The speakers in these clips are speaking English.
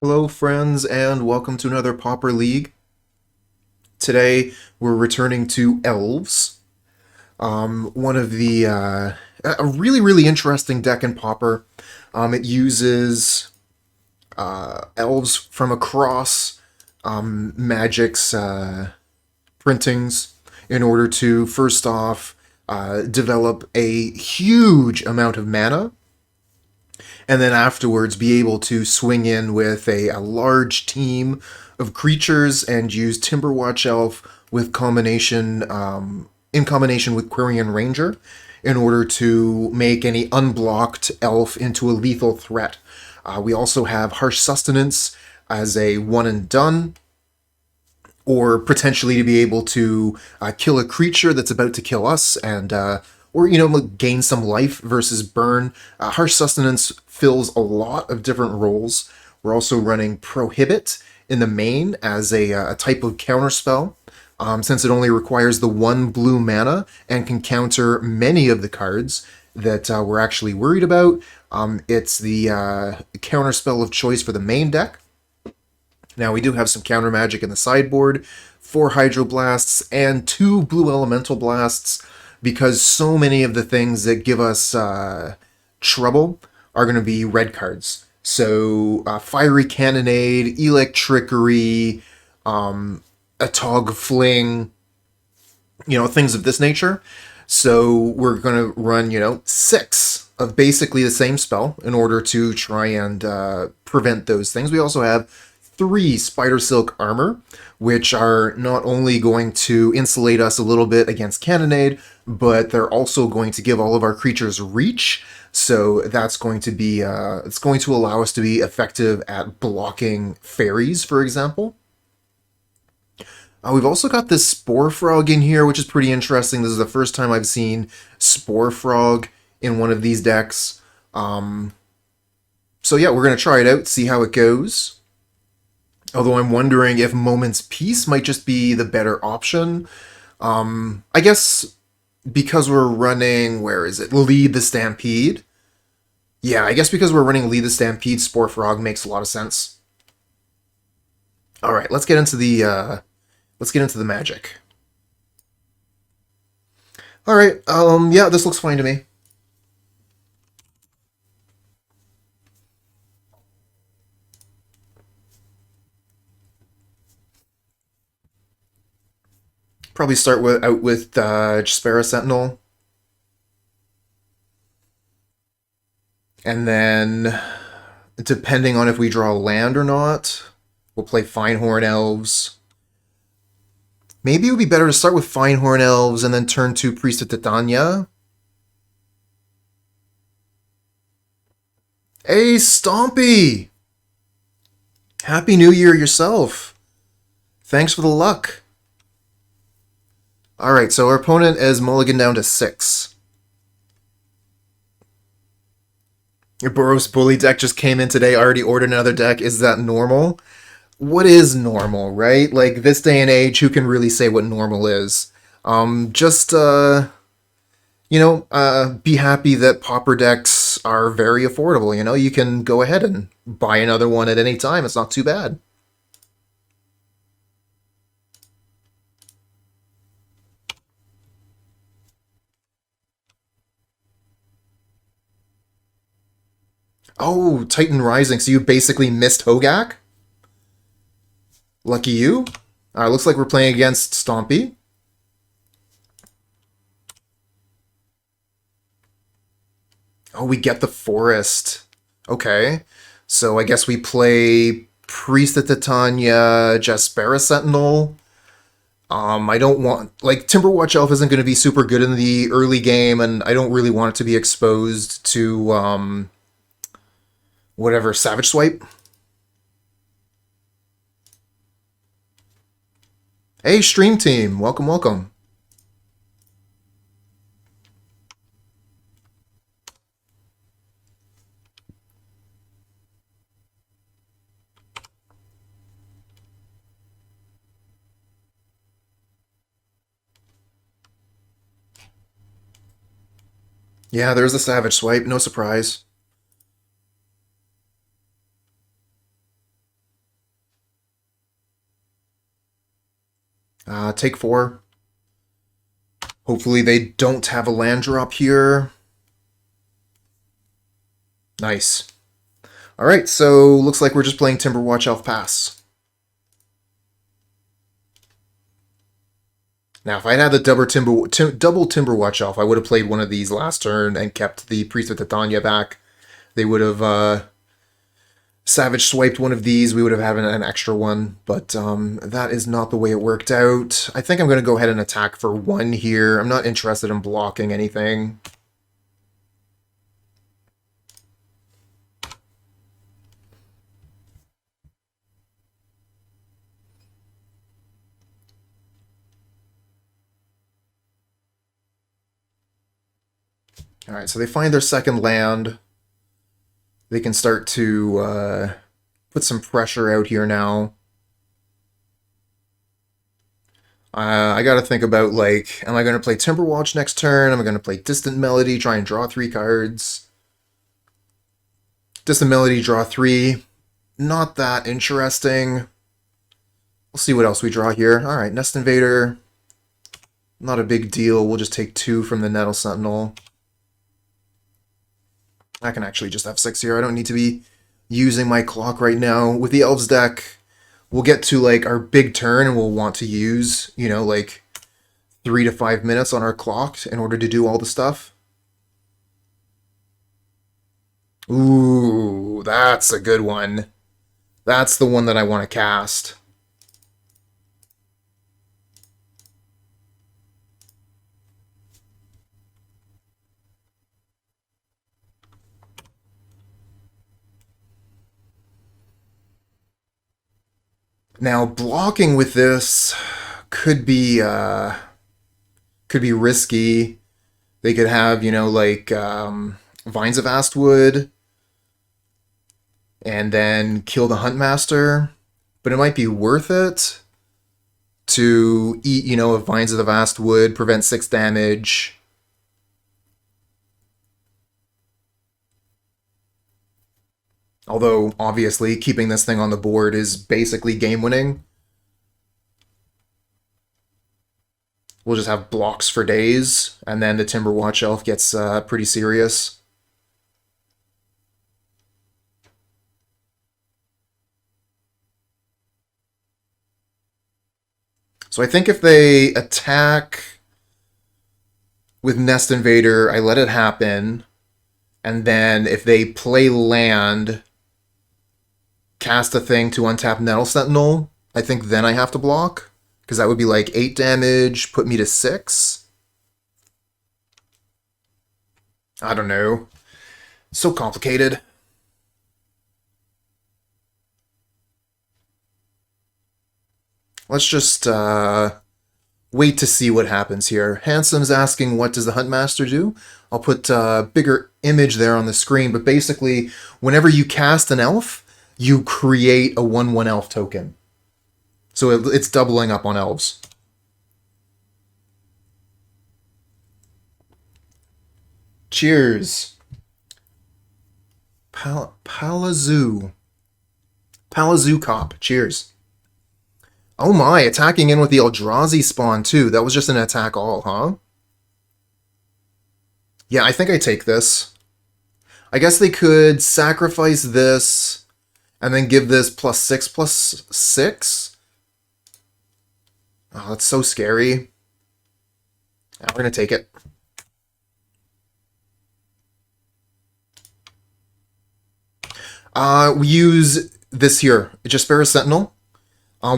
Hello, friends, and welcome to another Pauper League. Today, we're returning to Elves. One of the a really interesting deck in Pauper. It uses elves from across Magic's printings in order to first off develop a huge amount of mana, and then afterwards be able to swing in with a large team of creatures and use Timberwatch Elf with in combination with Quirion Ranger in order to make any unblocked elf into a lethal threat. We also have Harsh Sustenance as a one and done, or potentially to be able to kill a creature that's about to kill us and or gain some life versus burn. Harsh Sustenance fills a lot of different roles. We're also running Prohibit in the main as a type of counterspell, since it only requires the one blue mana and can counter many of the cards that we're actually worried about. It's the counterspell of choice for the main deck. Now, we do have some counter magic in the sideboard, 4 Hydroblasts and 2 Blue Elemental Blasts, because so many of the things that give us trouble are going to be red cards. So, Fiery Cannonade, Electrickery, a Tog Fling, things of this nature. So, we're going to run, 6 of basically the same spell in order to try and prevent those things. We also have 3 Spidersilk Armor, which are not only going to insulate us a little bit against Cannonade, but they're also going to give all of our creatures reach. So that's going to be it's going to allow us to be effective at blocking fairies, for example. We've also got this Spore Frog in here, which is pretty interesting. This is the first time I've seen Spore Frog in one of these decks. So yeah, we're going to try it out, see how it goes. Although I'm wondering if Moment's Peace might just be the better option. I guess because we're running, where is it? Lead the Stampede. Yeah, I guess because we're running Lead the Stampede, Spore Frog makes a lot of sense. All right, let's get into the magic. All right, yeah, this looks fine to me. Probably start with Jaspera Sentinel, and then depending on if we draw land or not, we'll play Fyndhorn Elves. Maybe it would be better to start with Fyndhorn Elves and then turn to Priest of Titania. Hey, Stompy! Happy New Year yourself. Thanks for the luck. Alright, so our opponent is mulligan down to 6. Your Boros Bully deck just came in today, already ordered another deck. Is that normal? What is normal, right? Like, this day and age, who can really say what normal is? Just, be happy that Pauper decks are very affordable. You can go ahead and buy another one at any time. It's not too bad. Oh, Titan Rising. So you basically missed Hogak? Lucky you. Looks like we're playing against Stompy. Oh, we get the Forest. Okay. So I guess we play Priest of Titania, Jaspera Sentinel. I don't want... Like, Timberwatch Elf isn't going to be super good in the early game, and I don't really want it to be exposed to, whatever, Savage Swipe. Hey, Stream Team! Welcome, welcome. Yeah, there's the Savage Swipe, no surprise. Take 4. Hopefully they don't have a land drop here. Nice. Alright, so looks like we're just playing Timberwatch Elf Pass. Now, if I'd had the double Timberwatch Elf, I would have played one of these last turn and kept the Priest of Titania back. They would have Savage swiped one of these, we would have had an extra one, but that is not the way it worked out. I think I'm going to go ahead and attack for 1 here. I'm not interested in blocking anything. Alright, so they find their second land. They can start to put some pressure out here now. I gotta think about, like, am I going to play Timberwatch next turn? Am I going to play Distant Melody, try and draw 3 cards? Distant Melody, draw 3. Not that interesting. We'll see what else we draw here. Alright, Nest Invader. Not a big deal. We'll just take 2 from the Nettle Sentinel. I can actually just have 6 here. I don't need to be using my clock right now. With the Elves deck, we'll get to, like, our big turn and we'll want to use, you know, like 3 to 5 minutes on our clock in order to do all the stuff. Ooh, that's a good one. That's the one that I want to cast. Now, blocking with this could be risky. They could have, you know, like Vines of Astwood, and then kill the Huntmaster. But it might be worth it to eat, you know, a Vines of the Vastwood, prevent 6 damage. Although, obviously, keeping this thing on the board is basically game-winning. We'll just have blocks for days, and then the Timberwatch Elf gets pretty serious. So I think if they attack with Nest Invader, I let it happen, and then if they play land, cast a thing to untap Nettle Sentinel, I think then I have to block, because that would be like 8 damage, put me to 6. I don't know. So complicated. Let's just wait to see what happens here. Handsome's asking, what does the Huntmaster do? I'll put a bigger image there on the screen, but basically, whenever you cast an elf, you create a 1/1 elf token. So it's doubling up on elves. Cheers. Palazoo Cop. Cheers. Oh my, attacking in with the Eldrazi spawn too. That was just an attack all, huh? Yeah, I think I take this. I guess they could sacrifice this and then give this +6/+6. Oh, that's so scary. Now we're going to take it. We use this here, Jaspera Sentinel.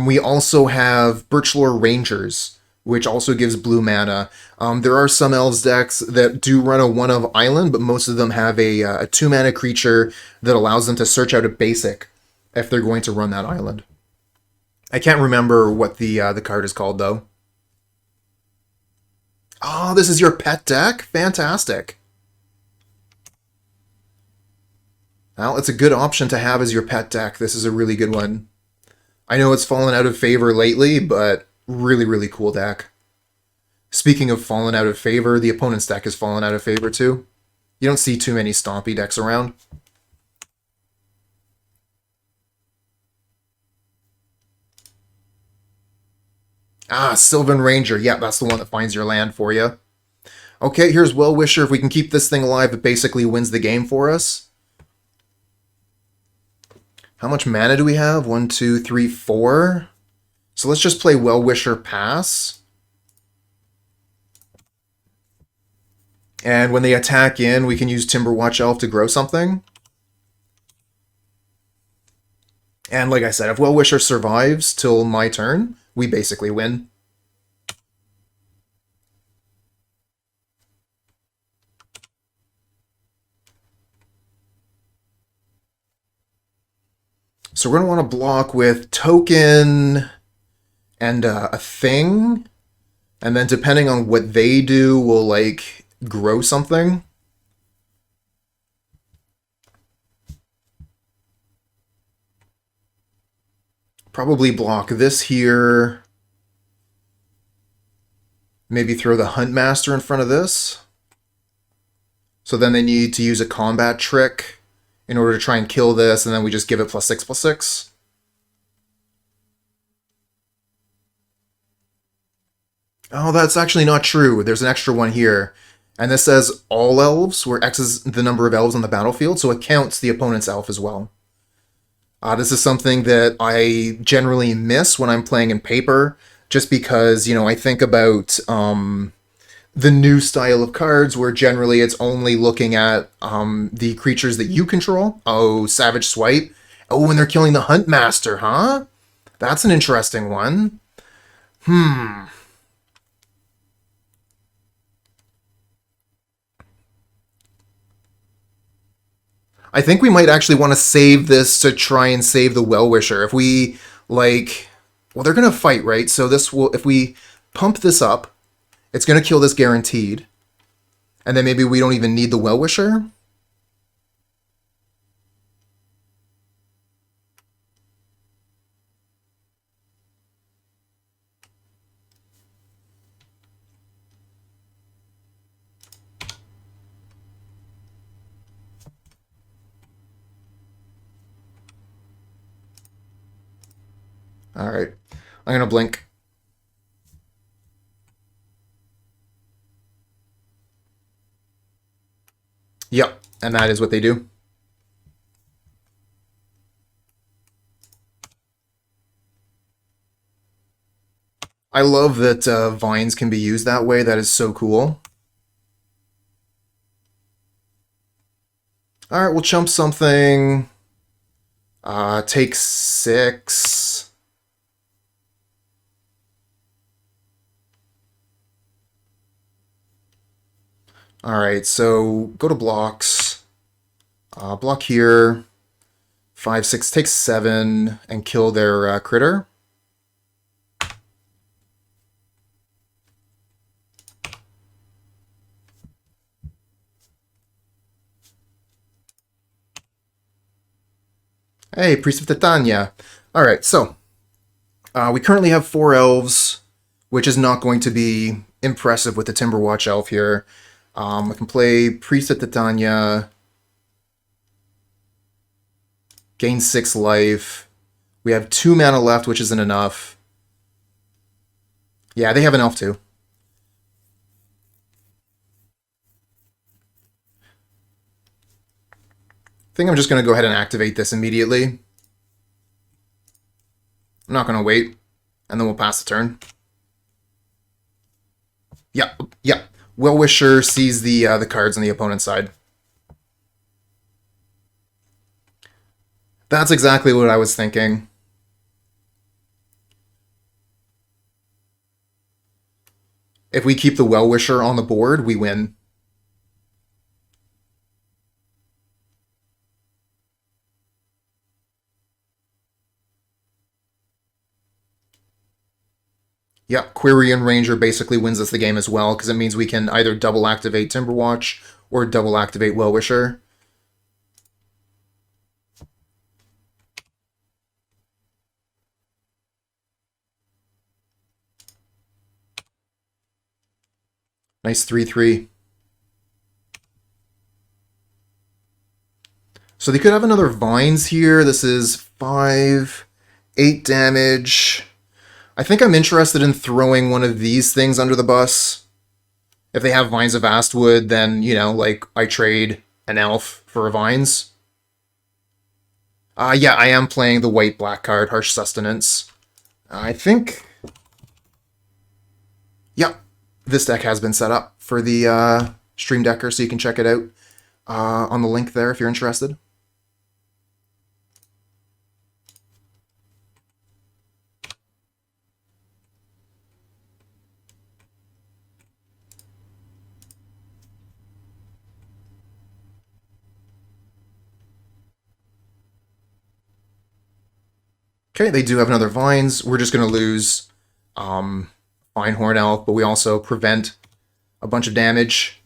We also have Birchlore Rangers, which also gives blue mana. There are some Elves decks that do run a 1-of island, but most of them have a 2-mana creature that allows them to search out a basic if they're going to run that island. I can't remember what the card is called, though. Oh, this is your pet deck? Fantastic. Well, it's a good option to have as your pet deck. This is a really good one. I know it's fallen out of favor lately, but really, really cool deck. Speaking of fallen out of favor, the opponent's deck has fallen out of favor too. You don't see too many Stompy decks around. Ah, Sylvan Ranger. Yeah, that's the one that finds your land for you. Okay, here's Wellwisher. If we can keep this thing alive, it basically wins the game for us. How much mana do we have? 1, 2, 3, 4. So let's just play Wellwisher pass. And when they attack in, we can use Timberwatch Elf to grow something. And like I said, if Wellwisher survives till my turn, we basically win. So we're going to want to block with token and a thing. And then depending on what they do, we'll like grow something. Probably block this here. Maybe throw the Huntmaster in front of this. So then they need to use a combat trick in order to try and kill this, and then we just give it +6/+6. Oh, that's actually not true. There's an extra one here. And this says all elves, where X is the number of elves on the battlefield, so it counts the opponent's elf as well. This is something that I generally miss when I'm playing in paper, just because, you know, I think about the new style of cards where generally it's only looking at the creatures that you control. Oh, Savage Swipe. Oh, and they're killing the Huntmaster, huh? That's an interesting one. I think we might actually want to save this to try and save the Wellwisher. If we, like... Well, they're going to fight, right? So this will... If we pump this up, it's going to kill this guaranteed. And then maybe we don't even need the Wellwisher. Alright. I'm going to blink. Yep, and that is what they do. I love that vines can be used that way. That is so cool. Alright, we'll chump something. Take 6. Alright, so go to blocks. Block here. 5, 6, take 7, and kill their critter. Hey, Priest of Titania. Alright, so we currently have 4 elves, which is not going to be impressive with the Timberwatch Elf here. I can play Priest of Titania, gain 6 life. We have 2 mana left, which isn't enough. Yeah, they have an elf too. I think I'm just going to go ahead and activate this immediately. I'm not going to wait, and then we'll pass the turn. Yeah, yeah. Wellwisher sees the cards on the opponent's side. That's exactly what I was thinking. If we keep the Wellwisher on the board, we win. Yeah, Quirion Ranger basically wins us the game as well, because it means we can either double activate Timberwatch or double activate Wellwisher. Nice 3/3. So they could have another Vines here. This is 5, 8 damage. I think I'm interested in throwing one of these things under the bus. If they have Vines of Vastwood, then, you know, like, I trade an elf for a Vines. Yeah, I am playing the white-black card, Harsh Sustenance. I think... yeah, this deck has been set up for the Stream Decker, so you can check it out on the link there if you're interested. Okay, they do have another Vines. We're just going to lose Fyndhorn Elf, but we also prevent a bunch of damage.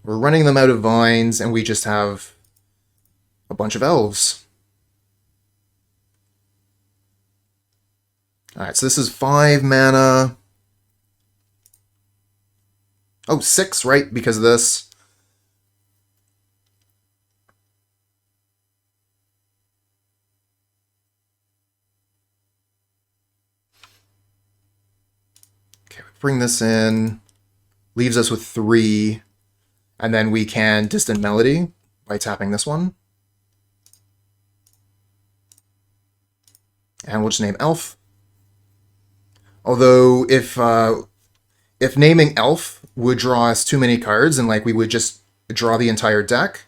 We're running them out of Vines, and we just have a bunch of Elves. Alright, so this is 5 mana. Oh, 6, right, because of this. Okay, we bring this in. Leaves us with 3. And then we can Distant Melody by tapping this one. And we'll just name Elf. Although, if naming Elf would draw us too many cards, and like we would just draw the entire deck,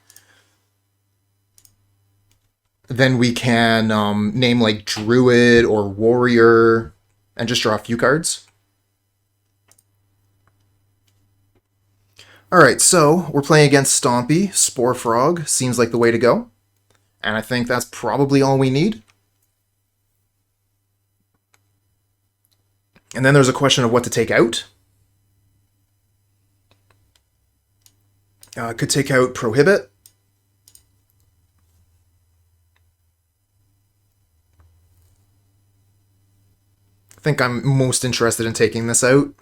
then we can name like Druid or Warrior and just draw a few cards. Alright, so we're playing against Stompy. Spore Frog seems like the way to go. And I think that's probably all we need. And then there's a question of what to take out. Could take out Prohibit. I think I'm most interested in taking this out.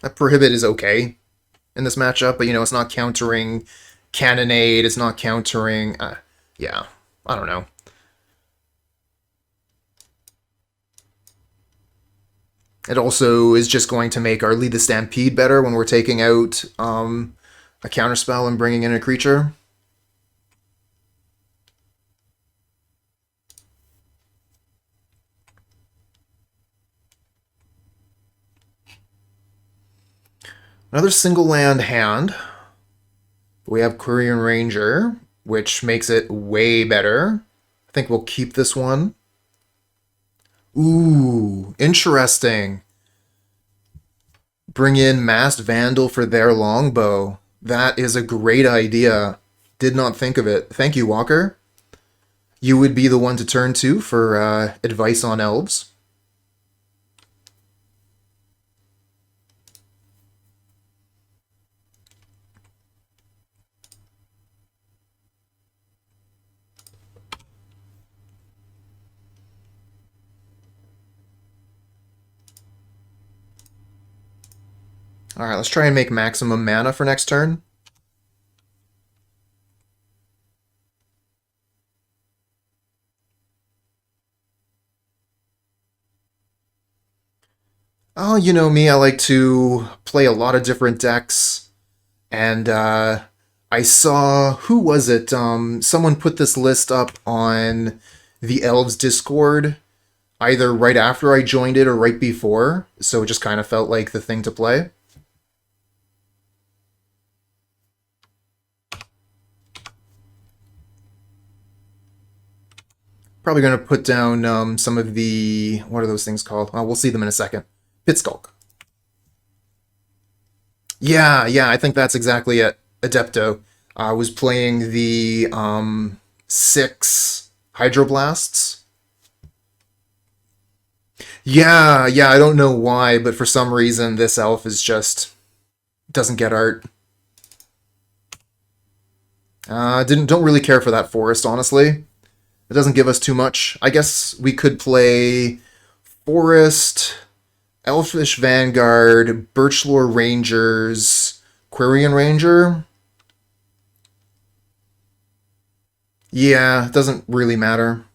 That Prohibit is okay in this matchup, but, you know, it's not countering Cannonade, it's not countering... yeah, I don't know. It also is just going to make our Lead the Stampede better when we're taking out a counterspell and bringing in a creature. Another single land hand. We have Quirion Ranger, which makes it way better. I think we'll keep this one. Ooh, interesting. Bring in Masked Vandal for their Longbow. That is a great idea. Did not think of it. Thank you, Walker. You would be the one to turn to for advice on elves. Alright, let's try and make maximum mana for next turn. Oh, you know me, I like to play a lot of different decks. And I saw, who was it? Someone put this list up on the Elves Discord, either right after I joined it or right before, so it just kind of felt like the thing to play. Probably going to put down some of the... what are those things called? We'll see them in a second. Pitskulk. Yeah, I think that's exactly it. Adepto. I was playing the 6 Hydroblasts. Yeah, I don't know why, but for some reason this elf is just... doesn't get art. Don't really care for that forest, honestly. It doesn't give us too much. I guess we could play Forest, Elvish Vanguard, Birchlore Rangers, Quirion Ranger. Yeah, it doesn't really matter.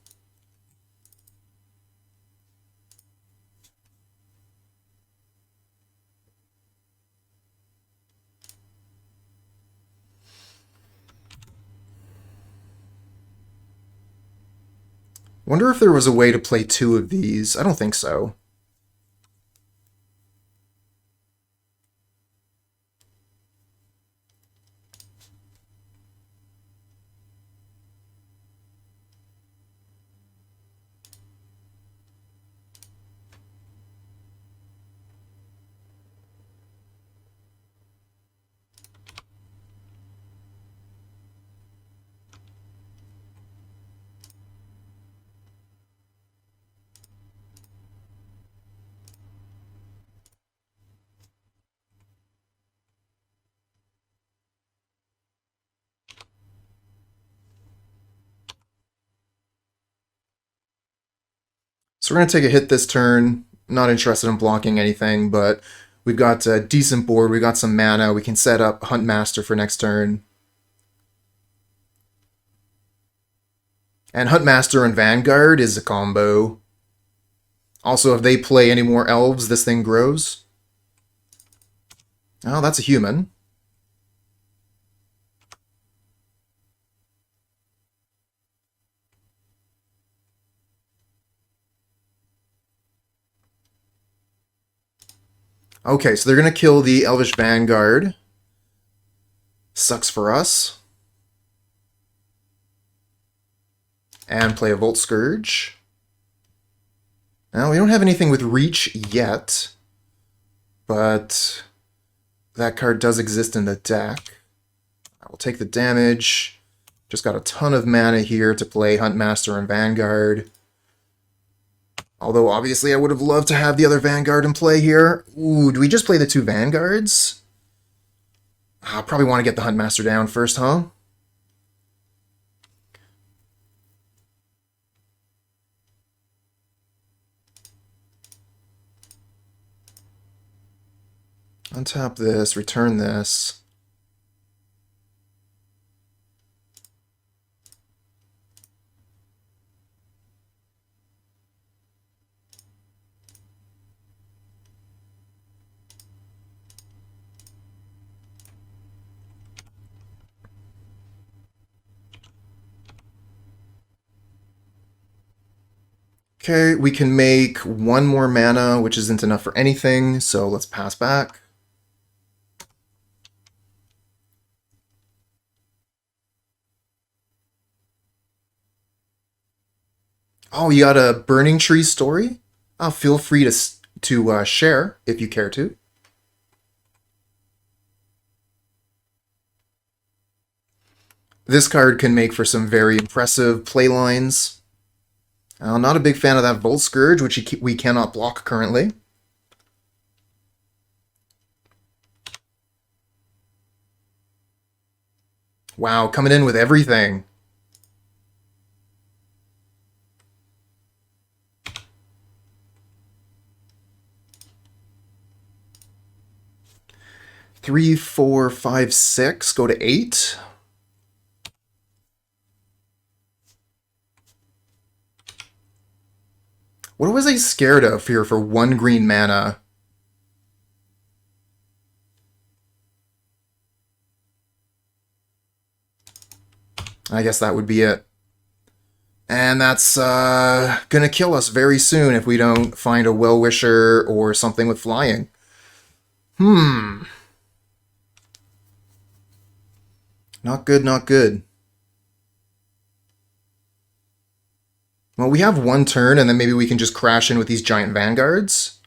Wonder if there was a way to play two of these. I don't think so. So we're going to take a hit this turn. Not interested in blocking anything, but we've got a decent board. We've got some mana. We can set up Huntmaster for next turn. And Huntmaster and Vanguard is a combo. Also, if they play any more elves, this thing grows. Oh, that's a human. Okay, so they're going to kill the Elvish Vanguard. Sucks for us. And play a Volt Scourge. Now, we don't have anything with Reach yet, but that card does exist in the deck. I will take the damage. Just got a ton of mana here to play Huntmaster and Vanguard. Although, obviously, I would have loved to have the other Vanguard in play here. Ooh, do we just play the two Vanguards? I probably want to get the Huntmaster down first, huh? Untap this, return this. Okay, we can make one more mana, which isn't enough for anything, so let's pass back. Oh, you got a Burning Tree story? Feel free to share if you care to. This card can make for some very impressive play lines. Not a big fan of that Volt Scourge, which we cannot block currently. Wow, coming in with everything. Three, 4, 5, 6, go to 8. What was I scared of here for 1 green mana? I guess that would be it. And that's gonna kill us very soon if we don't find a Wellwisher or something with flying. Not good, not good. Well, we have one turn, and then maybe we can just crash in with these giant Vanguards.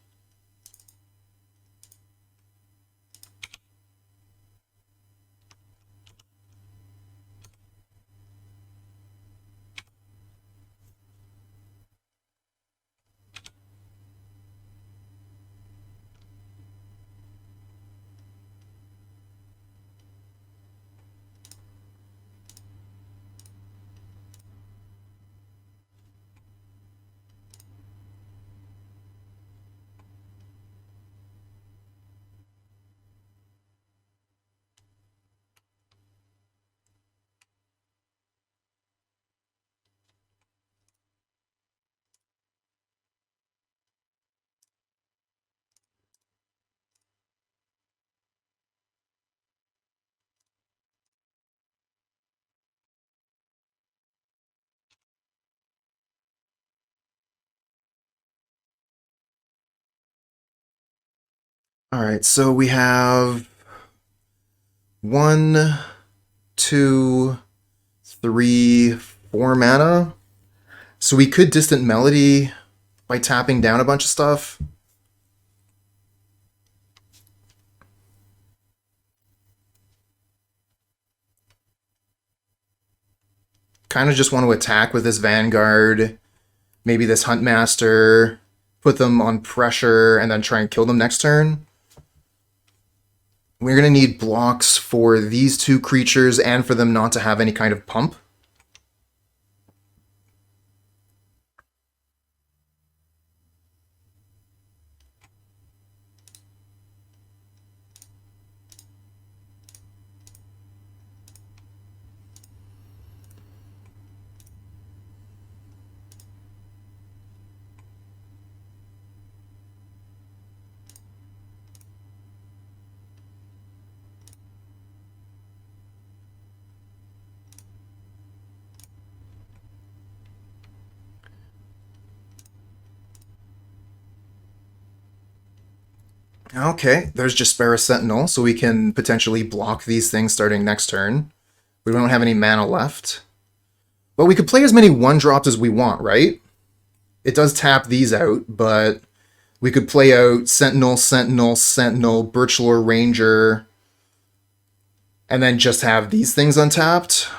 Alright, so we have 1, 2, 3, 4 mana. So we could Distant Melody by tapping down a bunch of stuff. Kind of just want to attack with this Vanguard, maybe this Huntmaster, put them on pressure, and then try and kill them next turn. We're going to need blocks for these two creatures and for them not to have any kind of pump. Okay, there's Jaspera Sentinel, so we can potentially block these things starting next turn. We don't have any mana left. But we could play as many 1-drops as we want, right? It does tap these out, but we could play out Sentinel, Sentinel, Sentinel, Birchlore Ranger, and then just have these things untapped.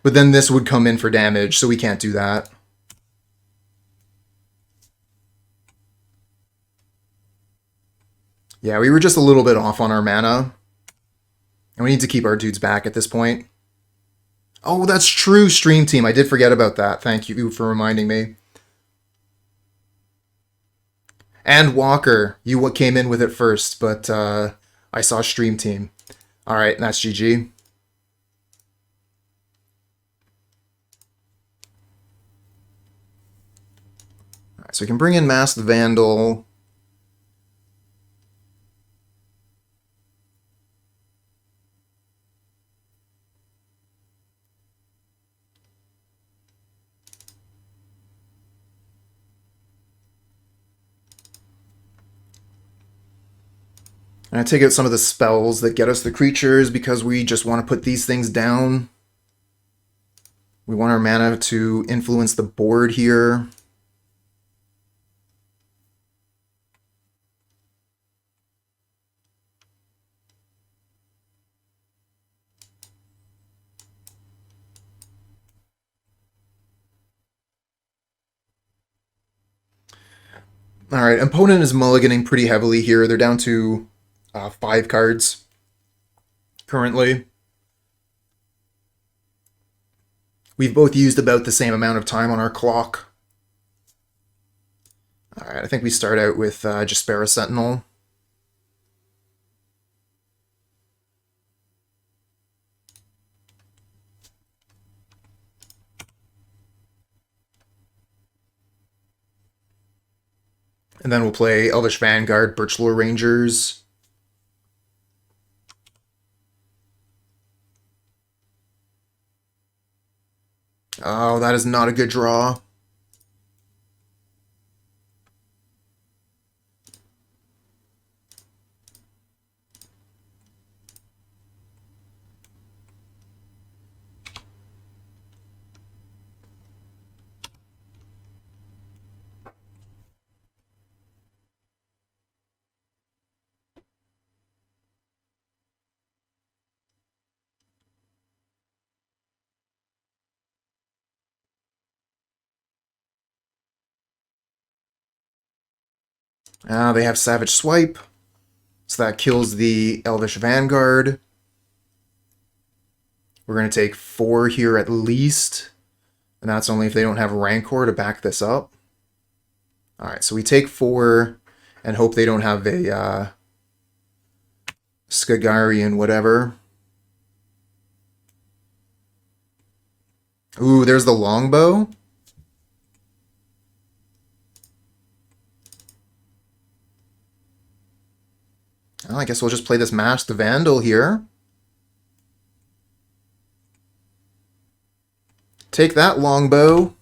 But then this would come in for damage, so we can't do that. Yeah, we were just a little bit off on our mana. And we need to keep our dudes back at this point. Oh, that's true, Stream Team. I did forget about that. Thank you for reminding me. And Walker, you came in with it first, but I saw Stream Team. Alright, that's GG. Alright, so we can bring in Masked Vandal. And I take out some of the spells that get us the creatures because we just want to put these things down. We want our mana to influence the board here. Alright, opponent is mulliganing pretty heavily here. They're down to 5 cards currently. We've both used about the same amount of time on our clock. Alright, I think we start out with Jaspera Sentinel. And then we'll play Elvish Vanguard, Birchlore Rangers. Oh, that is not a good draw. They have Savage Swipe, so that kills the Elvish Vanguard. We're going to take 4 here at least, and that's only if they don't have Rancor to back this up. Alright, so we take 4 and hope they don't have a Skagarian whatever. Ooh, there's the Longbow. Well, I guess we'll just play this Masked Vandal here. Take that, Longbow.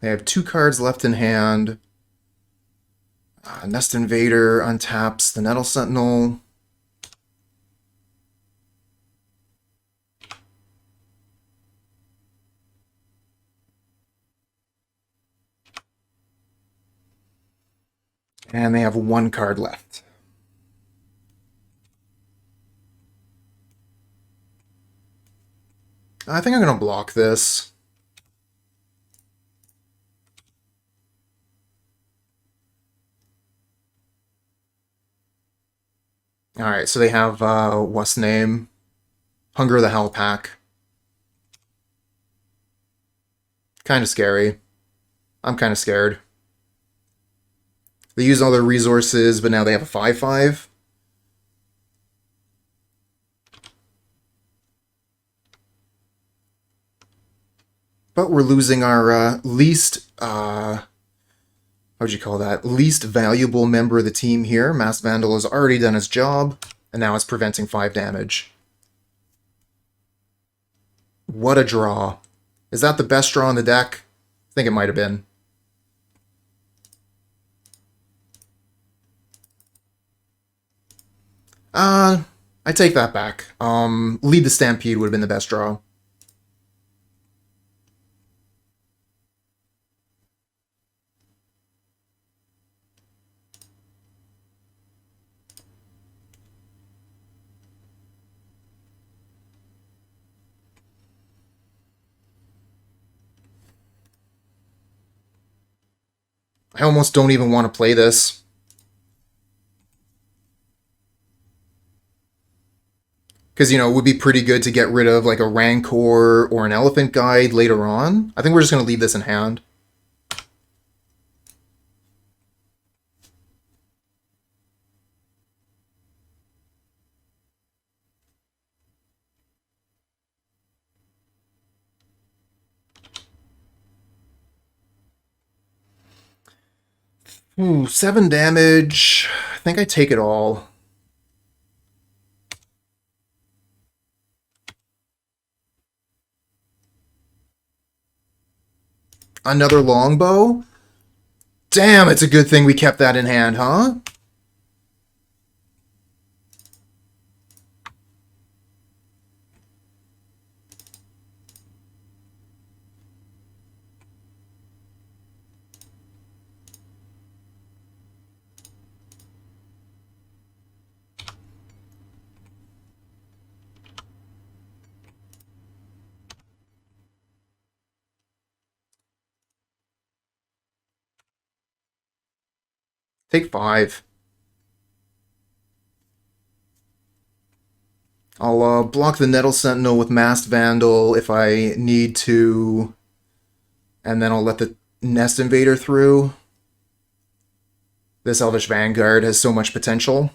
They have 2 cards left in hand. Nest Invader untaps the Nettle Sentinel. And they have 1 card left. I think I'm going to block this. Alright, so they have, what's name? Hunger of the Hell Pack. Kind of scary. I'm kind of scared. They use all their resources, but now they have a 5/5. But we're losing our least, what would you call that? Least valuable member of the team here. Masked Vandal has already done his job, and now it's preventing 5 damage. What a draw. Is that the best draw in the deck? I think it might have been. I take that back. Lead the Stampede would have been the best draw. I almost don't even want to play this. Because, you know, it would be pretty good to get rid of, like, a Rancor or an Elephant Guide later on. I think we're just going to leave this in hand. Ooh, 7 damage. I think I take it all. Another Longbow? Damn, it's a good thing we kept that in hand, huh? Take 5. I'll block the Nettle Sentinel with Masked Vandal if I need to. And then I'll let the Nest Invader through. This Elvish Vanguard has so much potential.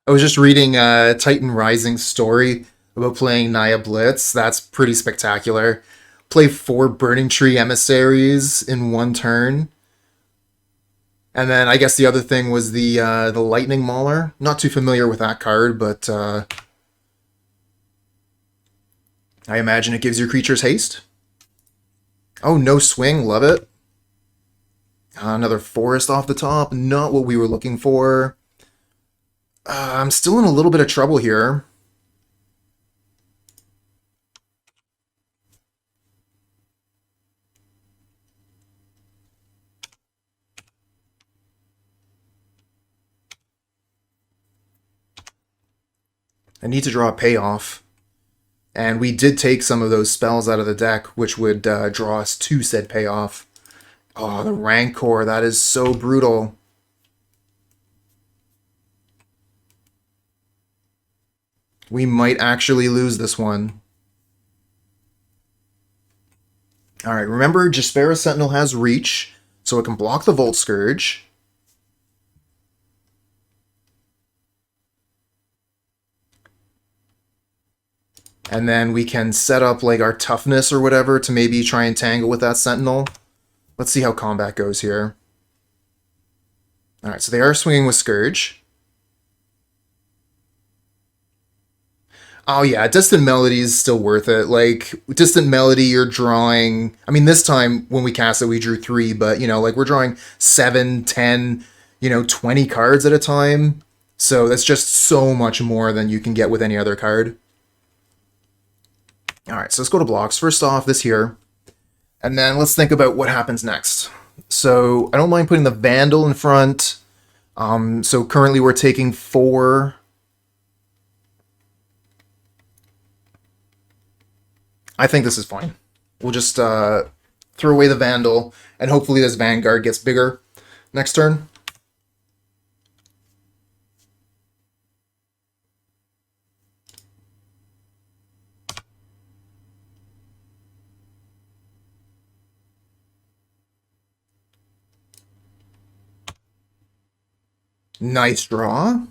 I was just reading Titan Rising's story about playing Naya Blitz. That's pretty spectacular. Play 4 Burning Tree Emissaries in 1 turn. And then I guess the other thing was the Lightning Mauler. Not too familiar with that card, but I imagine it gives your creatures haste. Oh, no swing. Love it. Another forest off the top. Not what we were looking for. I'm still in a little bit of trouble here. I need to draw a payoff. And we did take some of those spells out of the deck, which would draw us to said payoff. Oh, the Rancor, that is so brutal. We might actually lose this one. Alright, remember, Jaspera Sentinel has reach, so it can block the Volt Scourge. And then we can set up like our toughness or whatever to maybe try and tangle with that Sentinel. Let's see how combat goes here. Alright, so they are swinging with Scourge. Oh yeah, Distant Melody is still worth it. Like, Distant Melody, you're drawing... I mean, this time, when we cast it, we drew 3, but, you know, like, we're drawing 7, 10, 20 cards at a time. So that's just so much more than you can get with any other card. Alright, so let's go to blocks. First off, this here. And then let's think about what happens next. So I don't mind putting the Vandal in front. So currently we're taking 4... I think this is fine. We'll just throw away the Vandal, and hopefully this Vanguard gets bigger next turn. Nice draw.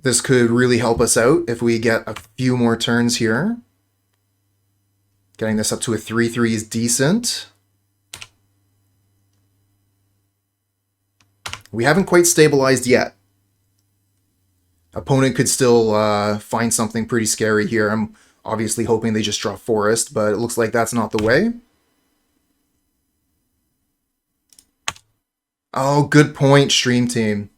This could really help us out if we get a few more turns here. Getting this up to a 3/3 is decent. We haven't quite stabilized yet. Opponent could still find something pretty scary here. I'm obviously hoping they just draw Forest, but it looks like that's not the way. Oh, good point, Stream Team.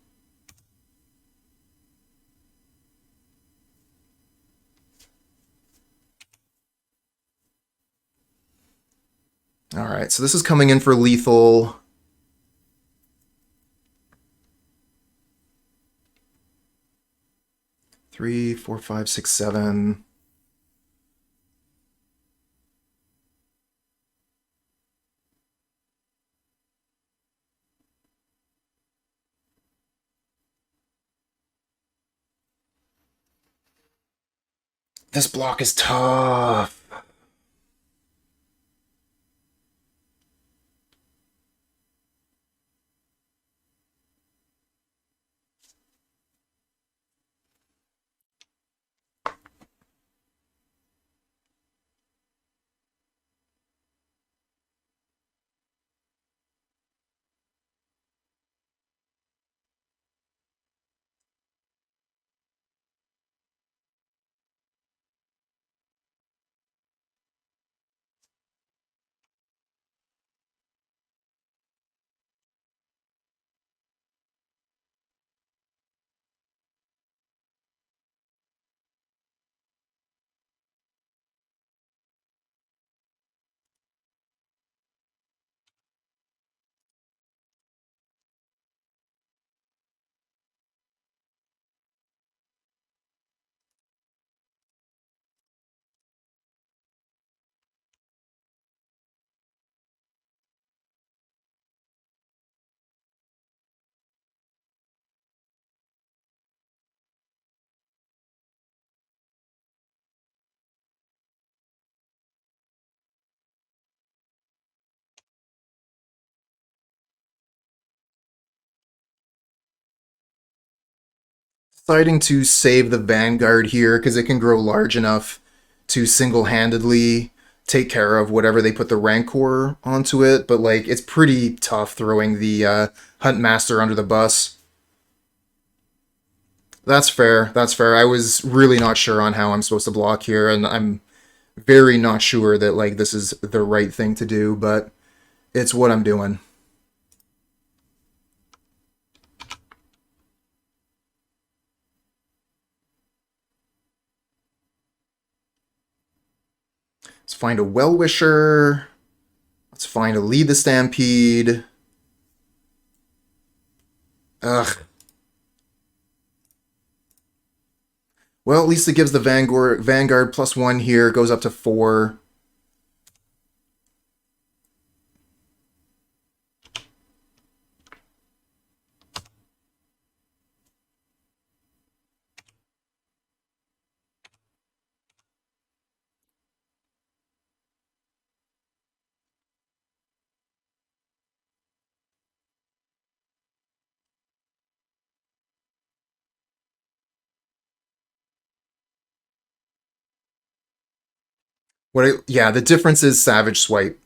Alright, so this is coming in for lethal. Three, four, five, six, seven. This block is tough. Deciding to save the Vanguard here because it can grow large enough to single-handedly take care of whatever they put the Rancor onto it, but like it's pretty tough throwing the Huntmaster under the bus. That's fair, that's fair. I was really not sure on how I'm supposed to block here, and I'm very not sure that like this is the right thing to do, but it's what I'm doing. Let's find a Wellwisher. Let's find a Lead the Stampede. Ugh. Well, at least it gives the Vanguard +1 here. Goes up to 4. Yeah, the difference is Savage Swipe.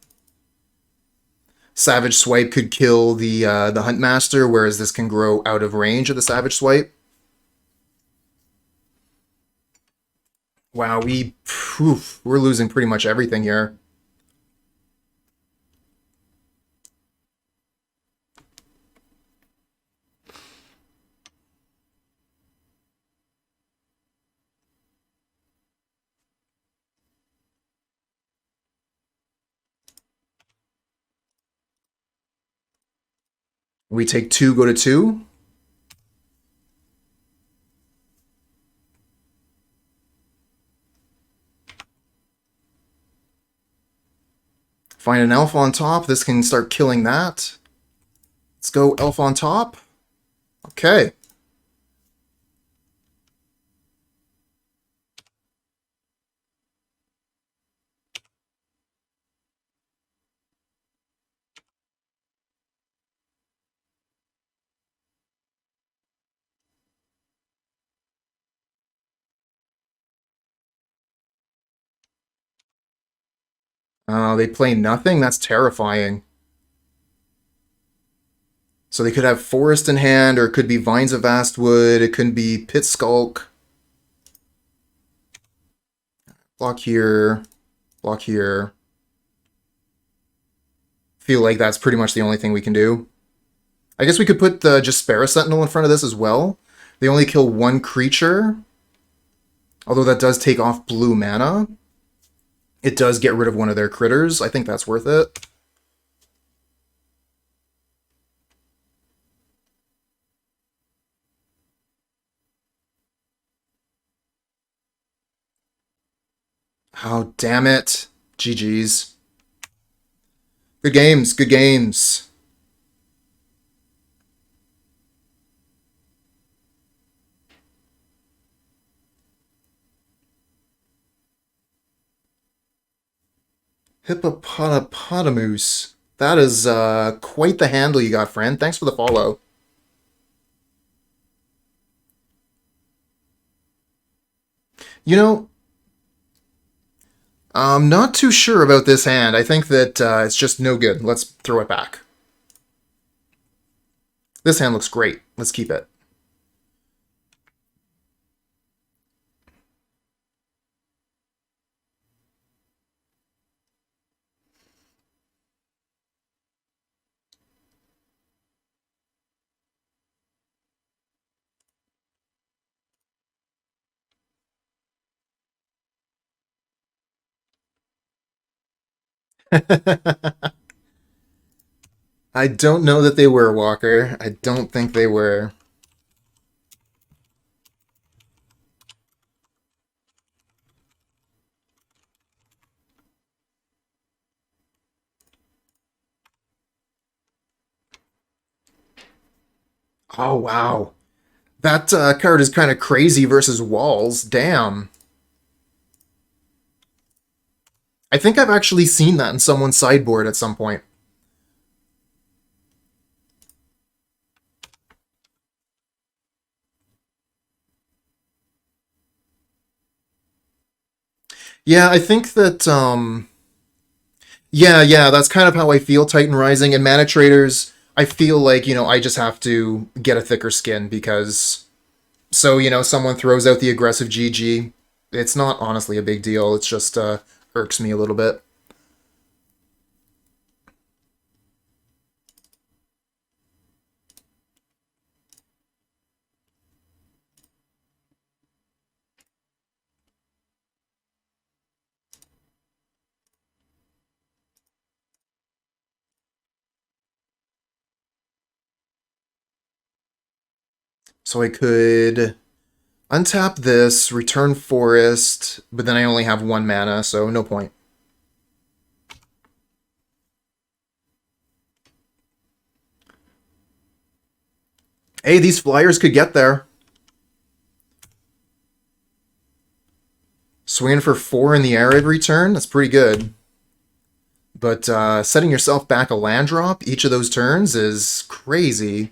Savage Swipe could kill the Huntmaster, whereas this can grow out of range of the Savage Swipe. Wow, we're losing pretty much everything here. We take 2, go to 2. Find an elf on top. This can start killing that. Let's go elf on top. Okay. They play nothing? That's terrifying. So they could have Forest in hand, or it could be Vines of Vastwood, it could be Pit Skulk. Block here, block here. Feel like that's pretty much the only thing we can do. I guess we could put the Jaspera Sentinel in front of this as well. They only kill 1 creature, although that does take off blue mana. It does get rid of one of their critters. I think that's worth it. Oh, damn it. GG's. Good games, good games. Hippopotamus. That is quite the handle you got, friend. Thanks for the follow. You know, I'm not too sure about this hand. I think that it's just no good. Let's throw it back. This hand looks great. Let's keep it. I don't know that they were, Walker. I don't think they were. Oh, wow. That card is kind of crazy versus walls. Damn. I think I've actually seen that in someone's sideboard at some point. Yeah, I think that, yeah, that's kind of how I feel Titan Rising. And Mana Traders, I feel like, I just have to get a thicker skin because, so, someone throws out the aggressive GG. It's not honestly a big deal. It's just, irks me a little bit. So I could untap this, return Forest, but then I only have 1 mana, so no point. Hey, these flyers could get there. Swinging for 4 in the air every turn, that's pretty good. But setting yourself back a land drop each of those turns is crazy.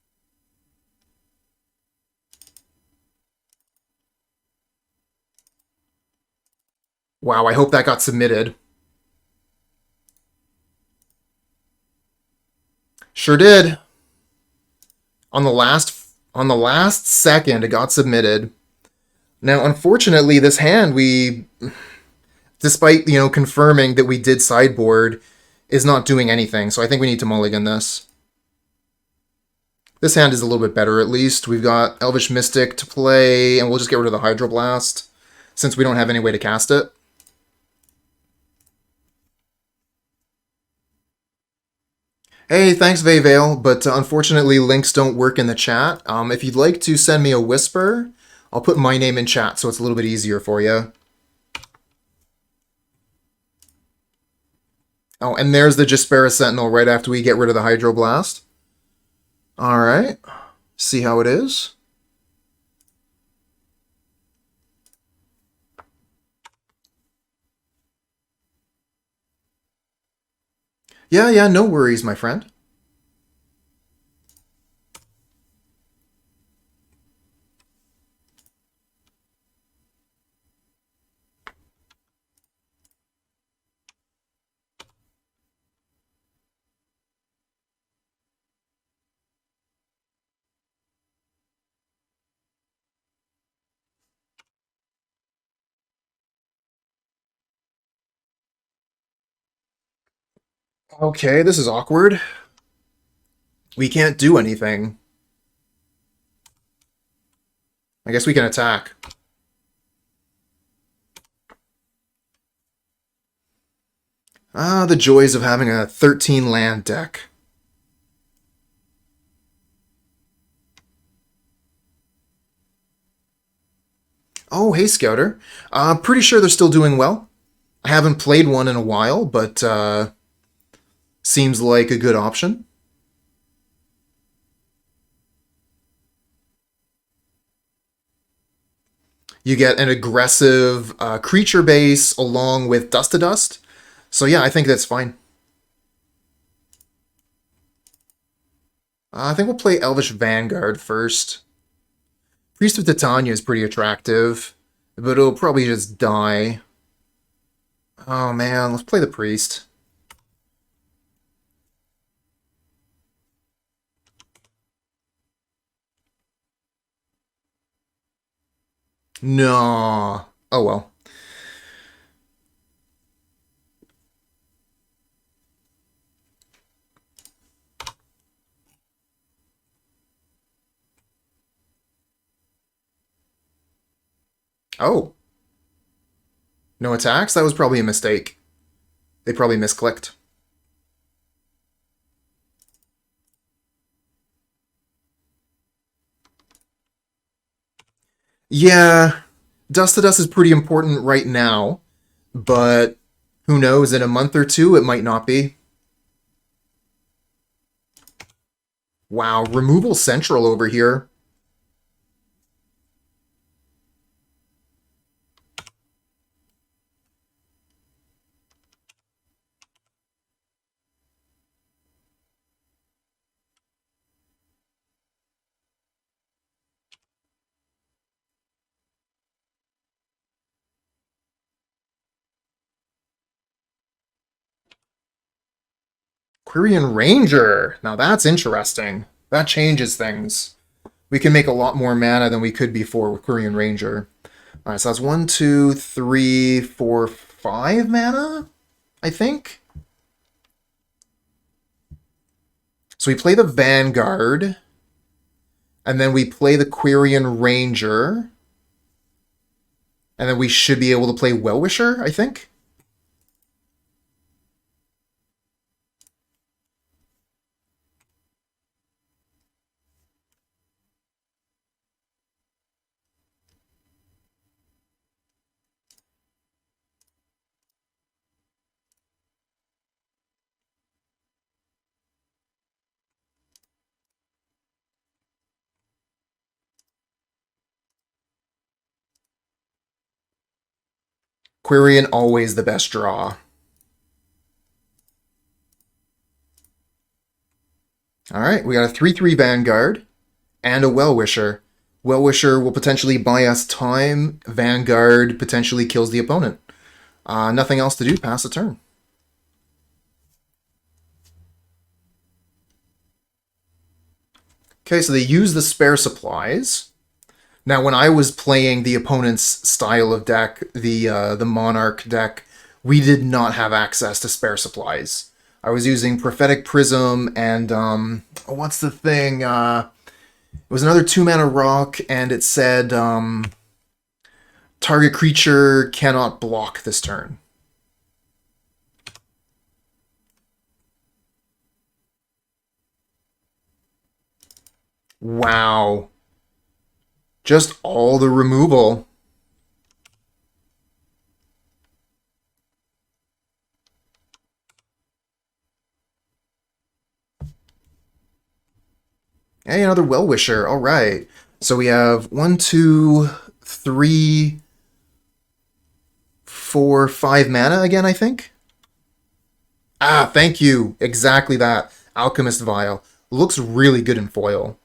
Wow, I hope that got submitted. Sure did. On the last second, it got submitted. Now, unfortunately, this hand, despite, confirming that we did sideboard, is not doing anything, so I think we need to mulligan this. This hand is a little bit better, at least. We've got Elvish Mystic to play, and we'll just get rid of the Hydroblast, since we don't have any way to cast it. Hey, thanks, Vayvale, but unfortunately links don't work in the chat. If you'd like to send me a whisper, I'll put my name in chat so it's a little bit easier for you. Oh, and there's the Jaspera Sentinel right after we get rid of the Hydroblast. Alright, see how it is. Yeah, no worries, my friend. Okay, this is awkward. We can't do anything. I guess we can attack. Ah, the joys of having a 13 land deck. Oh, hey, Scouter. Pretty sure they're still doing well. I haven't played one in a while, but seems like a good option. You get an aggressive creature base along with Dust to Dust. So yeah, I think that's fine. I think we'll play Elvish Vanguard first. Priest of Titania is pretty attractive, but it'll probably just die. Oh man, let's play the Priest. No. Oh well. Oh. No attacks? That was probably a mistake. They probably misclicked. Yeah, Dust to Dust is pretty important right now, but who knows, in a month or two it might not be. Wow, removal central over here. Quirion Ranger! Now that's interesting. That changes things. We can make a lot more mana than we could before with Quirion Ranger. Alright, so that's 1, 2, 3, 4, 5 mana, I think? So we play the Vanguard, and then we play the Quirion Ranger, and then we should be able to play Wellwisher, I think? Quirion always the best draw. Alright, we got a 3/3 Vanguard and a Wellwisher. Wellwisher will potentially buy us time. Vanguard potentially kills the opponent. Nothing else to do, pass the turn. Okay, so they use the spare supplies. Now, when I was playing the opponent's style of deck, the Monarch deck, we did not have access to spare supplies. I was using Prophetic Prism and, what's the thing? It was another 2-mana rock, and it said, target creature cannot block this turn. Wow. Just all the removal. Hey, another Wellwisher. All right. So we have 1, 2, 3, 4, 5 mana again, I think. Ah, thank you. Exactly that. Alchemist Vial. Looks really good in foil.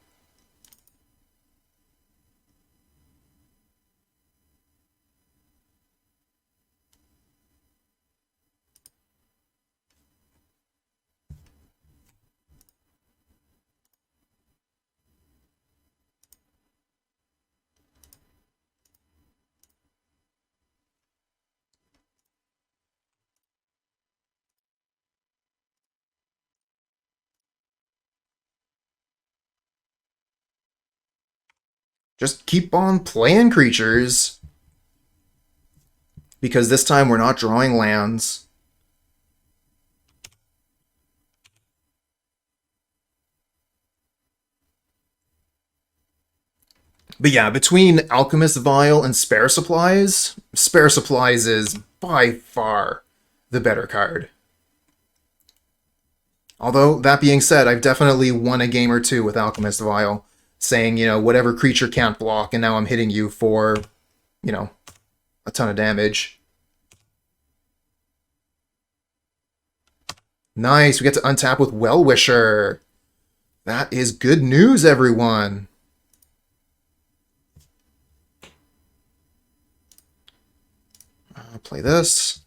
Just keep on playing creatures. Because this time we're not drawing lands. But yeah, between Alchemist Vial and Spare Supplies is by far the better card. Although, that being said, I've definitely won a game or two with Alchemist Vial, saying, whatever creature can't block, and now I'm hitting you for, a ton of damage. Nice, we get to untap with Wellwisher. That is good news, everyone. I'll play this.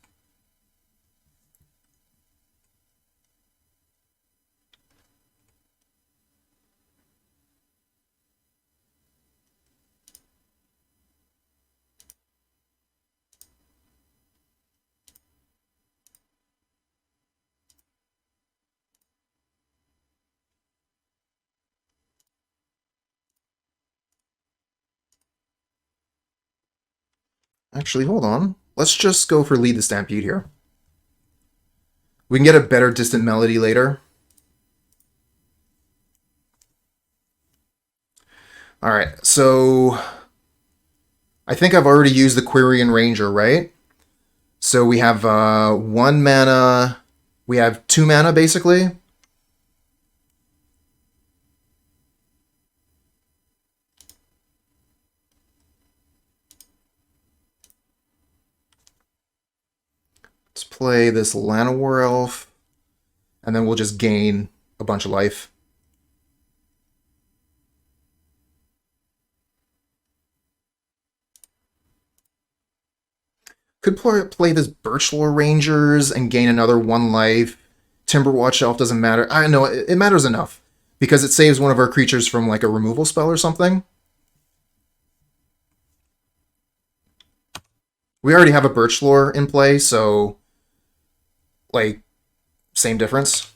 Actually, hold on. Let's just go for Lead the Stampede here. We can get a better Distant Melody later. Alright, so I think I've already used the Quirion Ranger, right? So we have 1 mana, we have 2 mana basically. Let's play this Llanowar Elf, and then we'll just gain a bunch of life. Could play this Birchlore Rangers and gain another 1 life. Timberwatch Elf doesn't matter. I know, it matters enough. Because it saves one of our creatures from like a removal spell or something. We already have a Birchlore in play, so like same difference.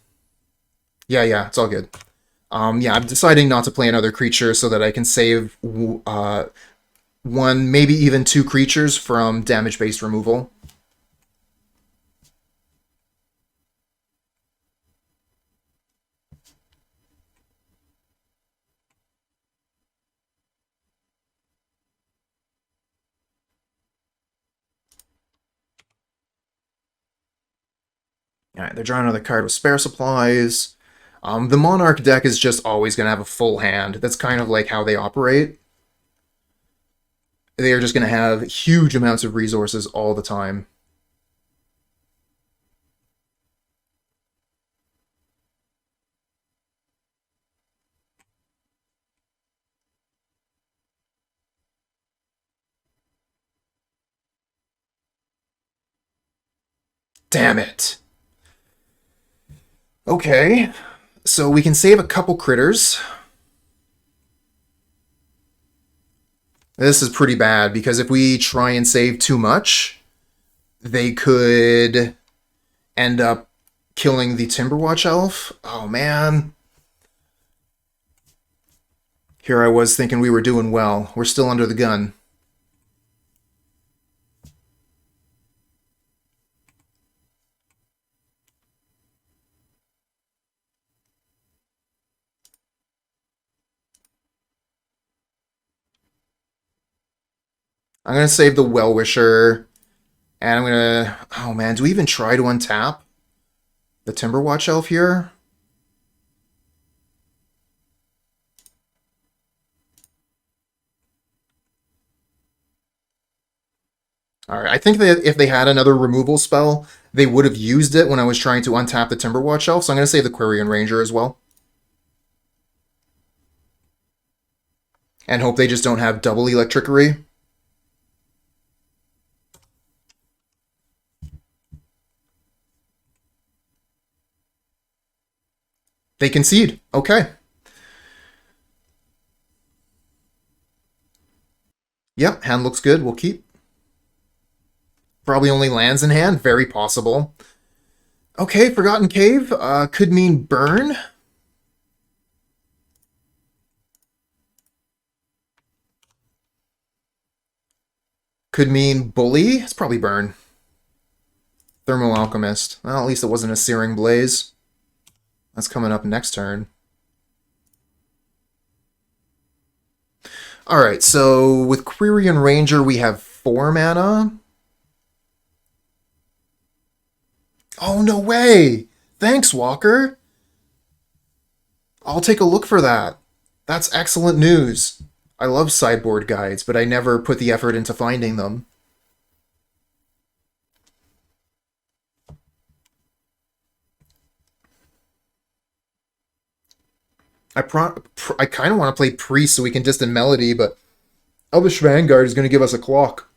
Yeah, it's all good. Yeah, I'm deciding not to play another creature so that I can save 1, maybe even 2 creatures from damage-based removal. Alright, they're drawing another card with Spare Supplies. The Monarch deck is just always going to have a full hand. That's kind of like how they operate. They are just going to have huge amounts of resources all the time. Damn it. Okay, so we can save a couple critters. This is pretty bad, because if we try and save too much, they could end up killing the Timberwatch Elf. Oh, man. Here I was thinking we were doing well. We're still under the gun. I'm going to save the Wellwisher, and I'm going to... Oh, man, do we even try to untap the Timberwatch Elf here? Alright, I think that if they had another removal spell, they would have used it when I was trying to untap the Timberwatch Elf, so I'm going to save the Quirion Ranger as well. And hope they just don't have double Electrickery. They concede. Okay. Yep, hand looks good. We'll keep. Probably only lands in hand. Very possible. Okay, Forgotten Cave. Could mean burn. Could mean bully. It's probably burn. Thermal Alchemist. Well, at least it wasn't a Searing Blaze. That's coming up next turn. Alright, so with Quirion Ranger, we have 4 mana. Oh, no way! Thanks, Walker! I'll take a look for that. That's excellent news. I love sideboard guides, but I never put the effort into finding them. I kind of want to play Priest so we can Distant Melody, but Elvish Vanguard is going to give us a clock,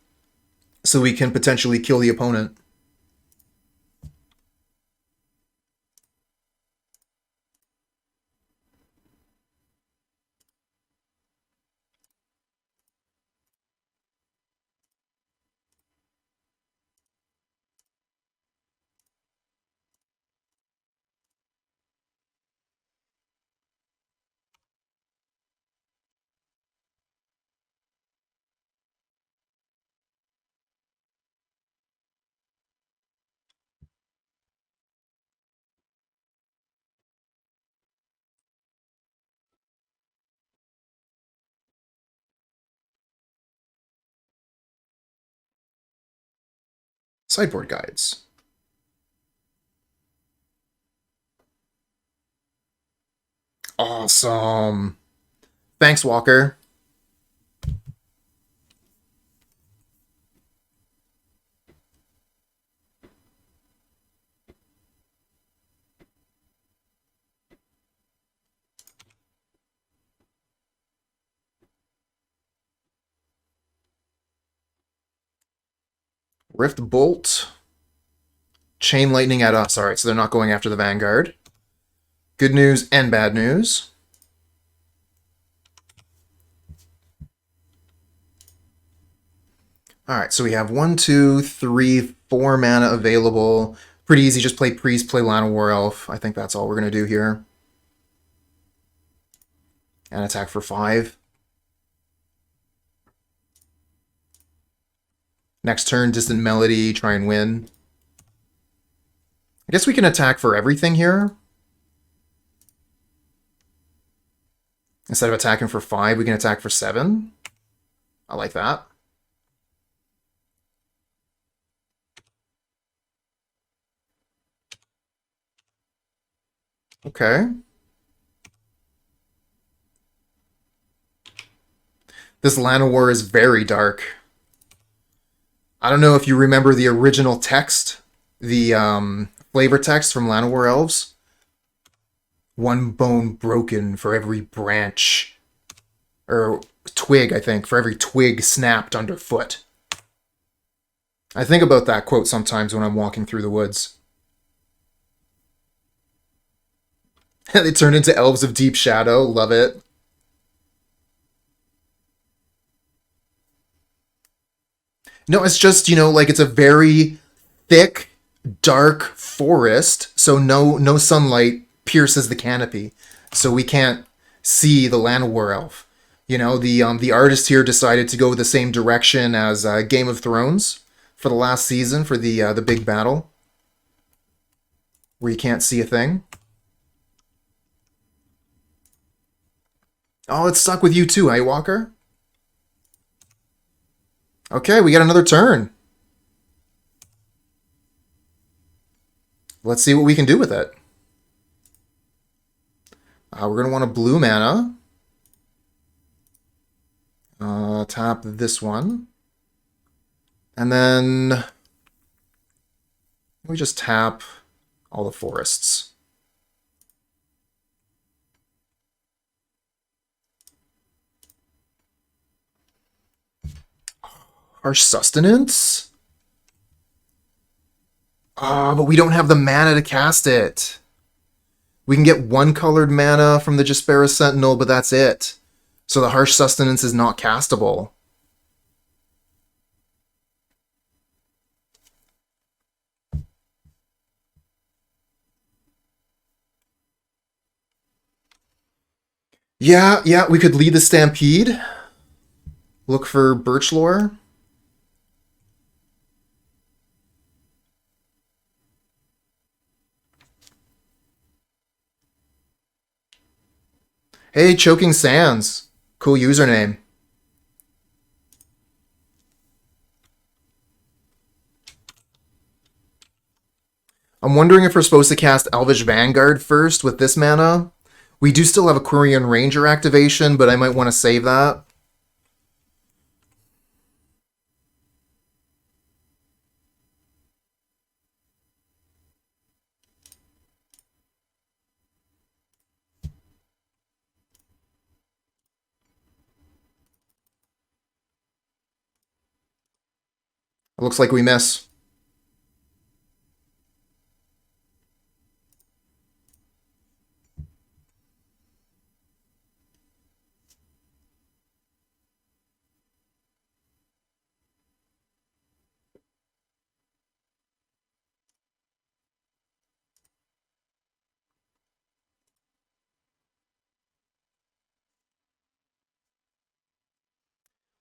so we can potentially kill the opponent. Sideboard guides. Awesome. Thanks, Walker. Rift Bolt. Chain Lightning at us. Alright, so they're not going after the Vanguard. Good news and bad news. Alright, so we have 1, 2, 3, 4 mana available. Pretty easy, just play Priest, play Llanowar Elf. I think that's all we're going to do here. And attack for 5. Next turn, Distant Melody, try and win. I guess we can attack for everything here. Instead of attacking for 5, we can attack for 7. I like that. Okay. This Llanowar is very dark. I don't know if you remember the original text, the flavor text from Llanowar Elves. 1 bone broken for every branch, or twig, I think, for every twig snapped underfoot. I think about that quote sometimes when I'm walking through the woods. They turned into Elves of Deep Shadow. Love it. No, it's just, like it's a very thick, dark forest, so no sunlight pierces the canopy. So we can't see the Llanowar Elf. The artist here decided to go the same direction as Game of Thrones for the last season for the big battle where you can't see a thing. Oh, it's stuck with you too, eh, Walker? Okay, we got another turn. Let's see what we can do with it. We're going to want a blue mana. Tap this one. And then we just tap all the forests. Harsh Sustenance? But we don't have the mana to cast it. We can get one colored mana from the Jaspera Sentinel, but that's it. So the Harsh Sustenance is not castable. Yeah, we could lead the Stampede. Look for Birchlore. Hey, Choking Sands. Cool username. I'm wondering if we're supposed to cast Elvish Vanguard first with this mana. We do still have a Quirion Ranger activation, but I might want to save that. It looks like we miss.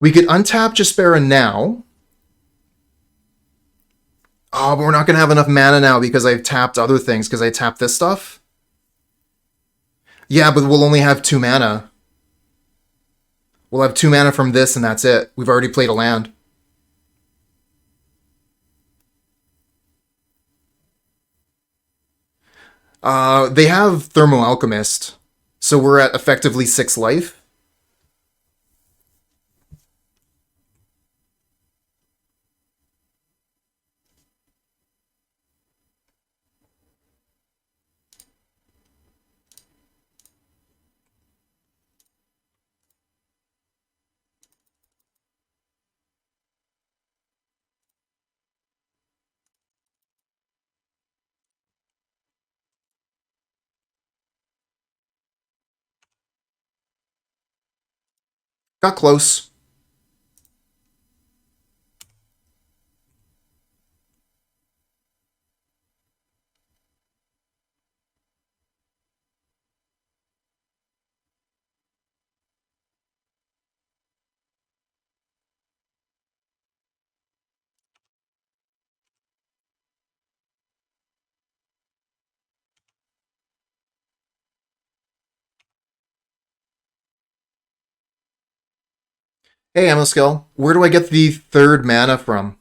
We could untap Jaspera now. Oh, but we're not going to have enough mana now because I've tapped other things, because I tapped this stuff. Yeah, but we'll only have 2 mana. We'll have 2 mana from this, and that's it. We've already played a land. They have Thermo Alchemist, so we're at effectively 6 life. Got close. Hey, Skill. Where do I get the 3rd mana from?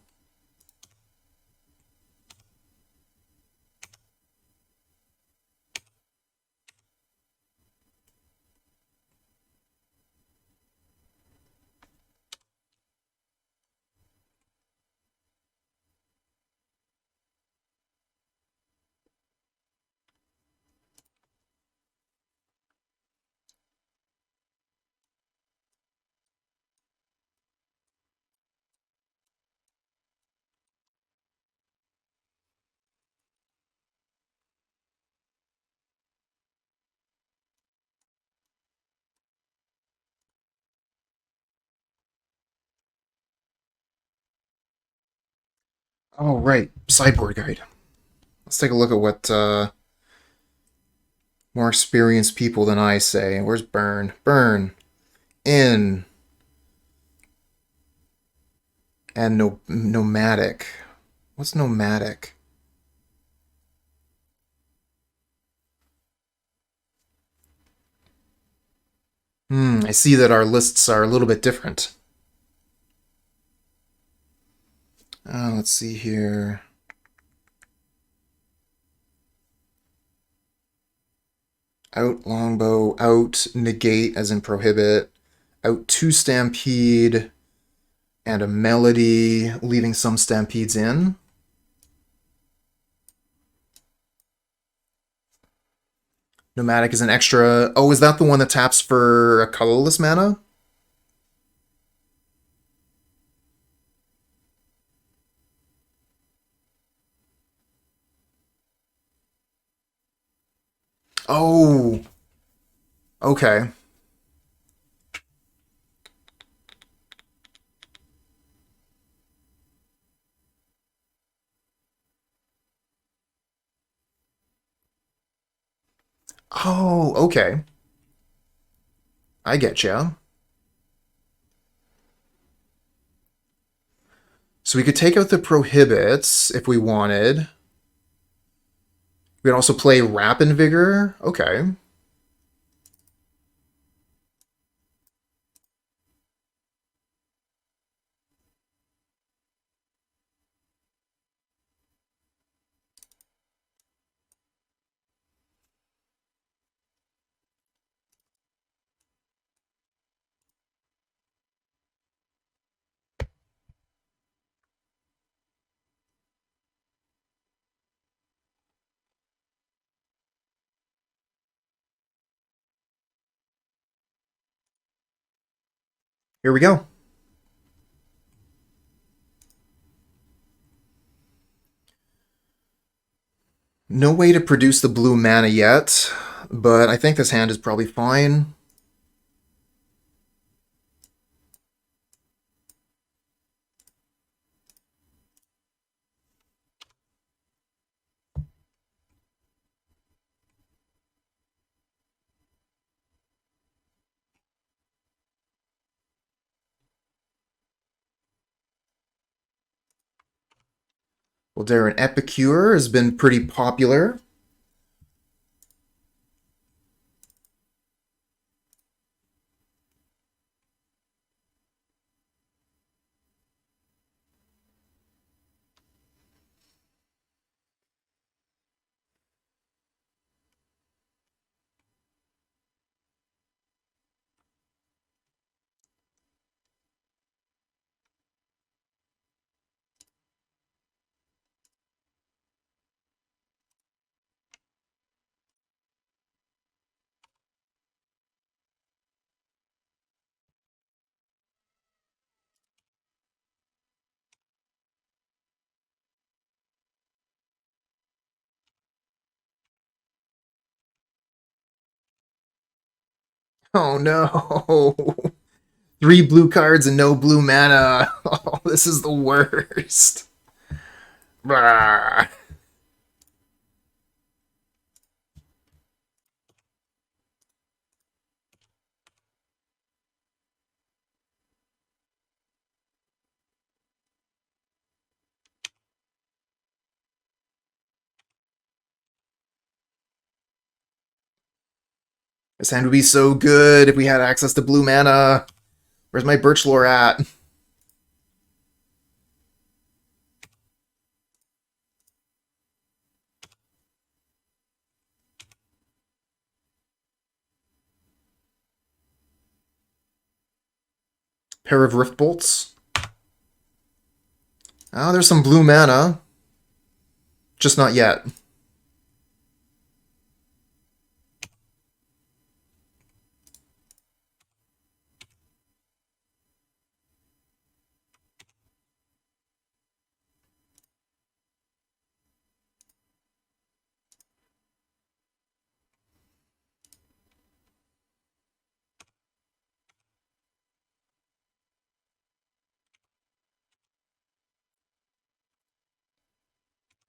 Oh, right. Sideboard guide. Let's take a look at what more experienced people than I say. Where's Burn? Burn. In. And no nomadic. What's nomadic? I see that our lists are a little bit different. Let's see here. Out Longbow, out Negate as in Prohibit, out 2 Stampede, and a Melody, leaving some Stampedes in. Nomadic is an extra... Oh, is that the one that taps for a colorless mana? Oh, okay. Oh, okay. I get ya. So we could take out the Prohibits if we wanted. We could also play Wrap and Vigor. Okay. Here we go. No way to produce the blue mana yet, but I think this hand is probably fine. Well, Darren Epicure has been pretty popular. Oh no! 3 blue cards and no blue mana. Oh, this is the worst. Brah. This hand would be so good if we had access to blue mana. Where's my Birchlore at? Pair of Rift Bolts. Oh, there's some blue mana. Just not yet.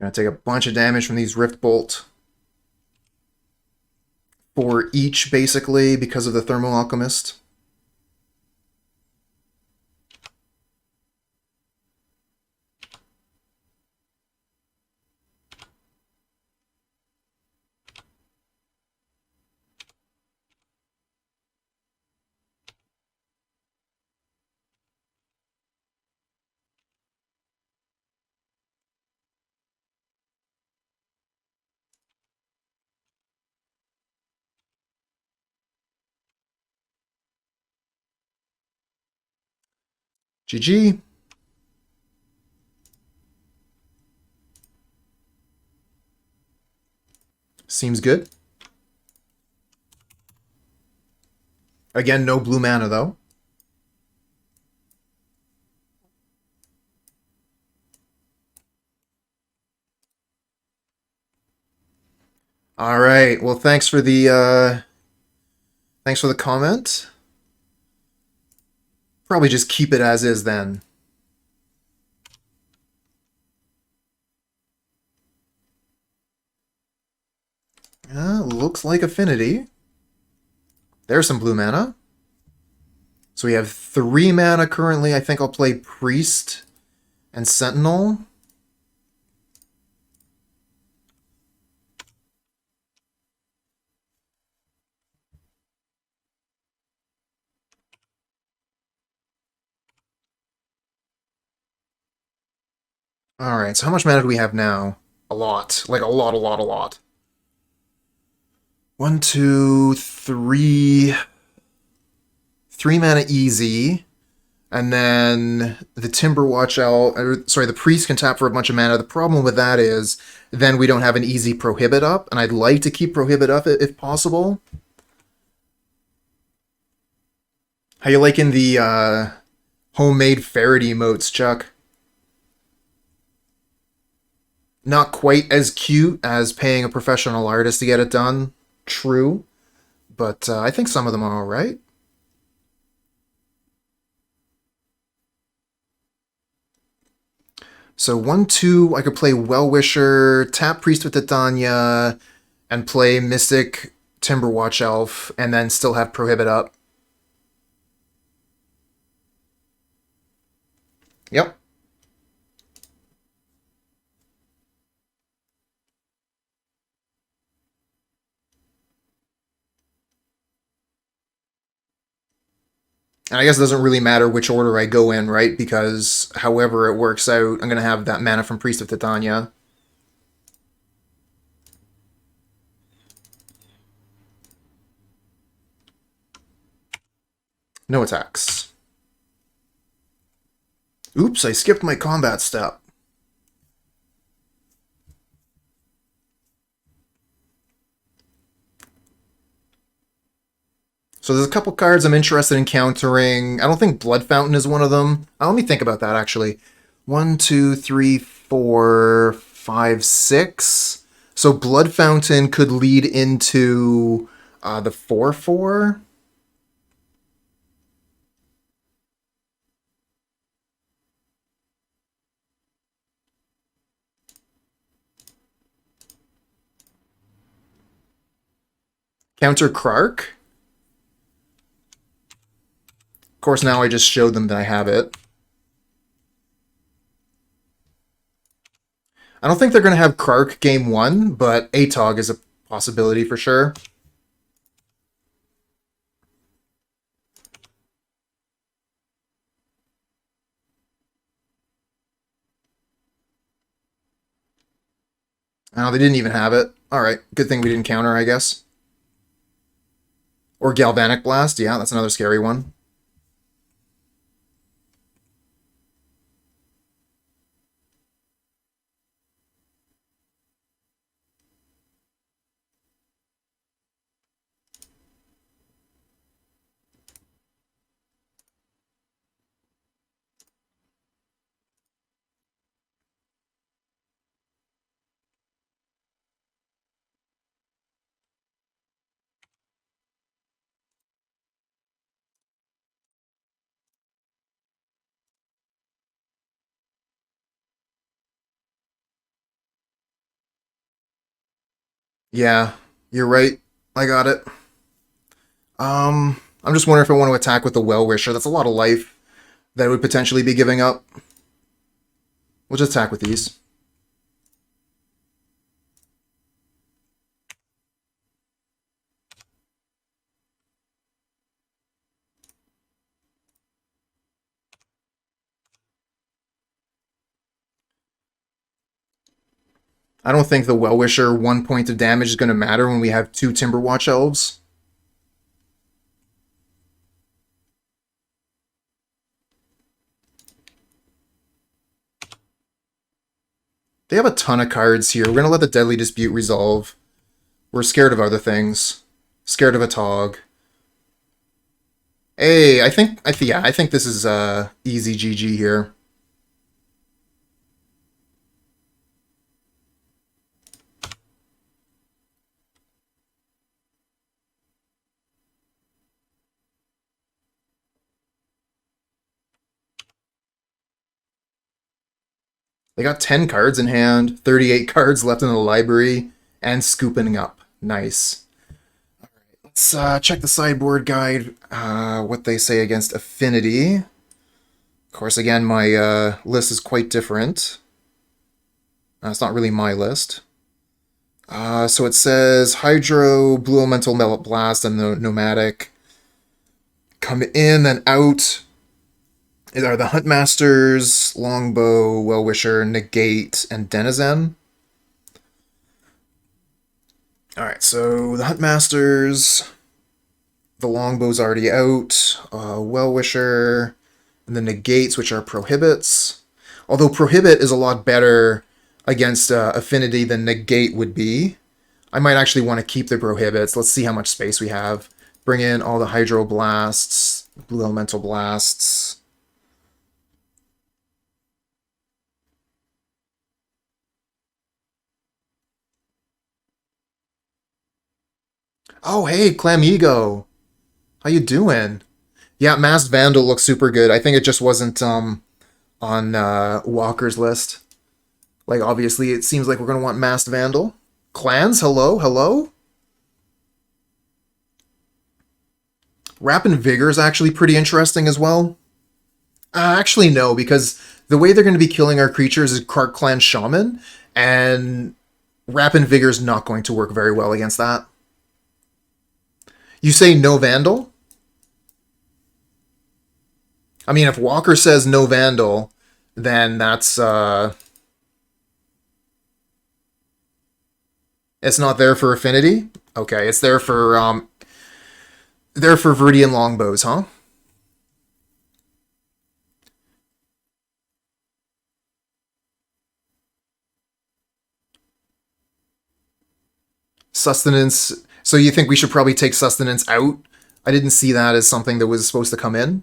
Gonna take a bunch of damage from these Rift Bolt. For each, basically, because of the Thermal Alchemist. GG. Seems good. Again, no blue mana, though. All right. Well, thanks for the comment. Probably just keep it as is then. Looks like Affinity. There's some blue mana. So we have 3 mana currently. I think I'll play Priest and Sentinel. Alright, so how much mana do we have now? A lot. Like a lot, a lot, a lot. 1, 2, 3... 3 mana easy. And then the Timberwatch Elf... Sorry, the Priest can tap for a bunch of mana. The problem with that is then we don't have an easy Prohibit up, and I'd like to keep Prohibit up if possible. How you liking the homemade ferret emotes, Chuck? Not quite as cute as paying a professional artist to get it done. True. But I think some of them are alright. So 1, 2, I could play Wellwisher, tap Priest of Titania, and play Mystic Timberwatch Elf, and then still have Prohibit up. Yep. And I guess it doesn't really matter which order I go in, right? Because however it works out, I'm going to have that mana from Priest of Titania. No attacks. Oops, I skipped my combat step. So there's a couple cards I'm interested in countering. I don't think Blood Fountain is one of them. Let me think about that, actually. 1, 2, 3, 4, 5, 6. So Blood Fountain could lead into the 4/4. Counter Krark. Of course, now I just showed them that I have it. I don't think they're going to have Krark game 1, but Atog is a possibility for sure. Oh, they didn't even have it. Alright, good thing we didn't counter, I guess. Or Galvanic Blast, yeah, that's another scary one. Yeah, you're right. I got it. I'm just wondering if I want to attack with the Wellwisher. That's a lot of life that I would potentially be giving up. We'll just attack with these. I don't think the Wellwisher 1 point of damage is going to matter when we have 2 Timberwatch Elves. They have a ton of cards here. We're going to let the Deadly Dispute resolve. We're scared of other things. Scared of a Tog. Hey, I think this is easy GG here. They got 10 cards in hand, 38 cards left in the library, and scooping up. Nice. All right, let's check the sideboard guide, what they say against Affinity. Of course, again, my list is quite different. It's not really my list. So it says Hydro, Blue Elemental, Melot Blast, and the Nomadic. Come in and out. It are the Huntmasters, Longbow, Wellwisher, Negate, and Denizen. Alright, so the Huntmasters, the Longbow's already out, Wellwisher, and the Negates, which are Prohibits. Although Prohibit is a lot better against Affinity than Negate would be. I might actually want to keep the Prohibits. Let's see how much space we have. Bring in all the Hydroblasts, Blue Elemental Blasts. Oh, hey, Clamigo. How you doing? Yeah, Masked Vandal looks super good. I think it just wasn't on Walker's list. Like, obviously, it seems like we're going to want Masked Vandal. Clans, hello, hello? Rappin' Vigor is actually pretty interesting as well. Actually, no, because the way they're going to be killing our creatures is Kark Clan Shaman, and Rappin' Vigor is not going to work very well against that. You say no Vandal? I mean, if Walker says no Vandal, then that's, it's not there for Affinity? Okay, it's there for Viridian Longbows, huh? Sustenance. So you think we should probably take Sustenance out? I didn't see that as something that was supposed to come in.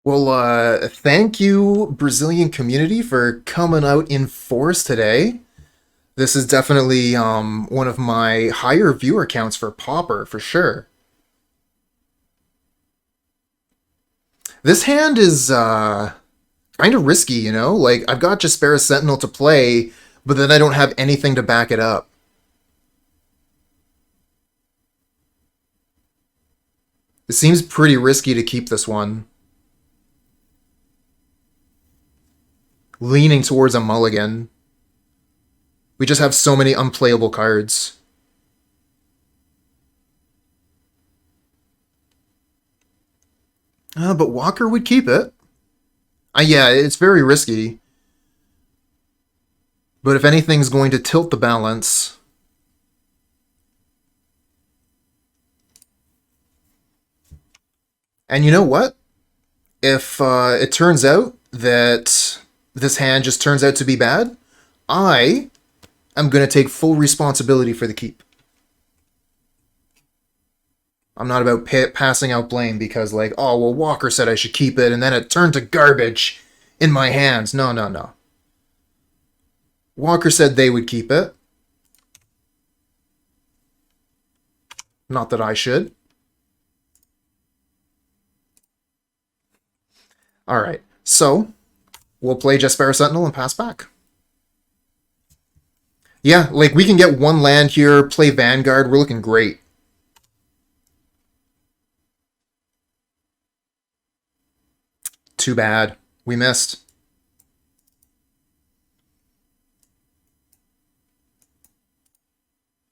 Well, thank you, Brazilian community, for coming out in force today. This is definitely one of my higher viewer counts for Pauper, for sure. This hand is kind of risky, you know? Like, I've got Jaspera Sentinel to play, but then I don't have anything to back it up. It seems pretty risky to keep this one. Leaning towards a mulligan. We just have so many unplayable cards. But Walker would keep it. Yeah, it's very risky. But if anything's going to tilt the balance... And you know what? If it turns out that this hand just turns out to be bad, I am going to take full responsibility for the keep. I'm not about passing out blame because, like, oh, well, Walker said I should keep it, and then it turned to garbage in my hands. No, no, no. Walker said they would keep it. Not that I should. Alright, so we'll play Jaspera Sentinel and pass back. Yeah, like, we can get one land here, play Vanguard. We're looking great. Too bad. We missed.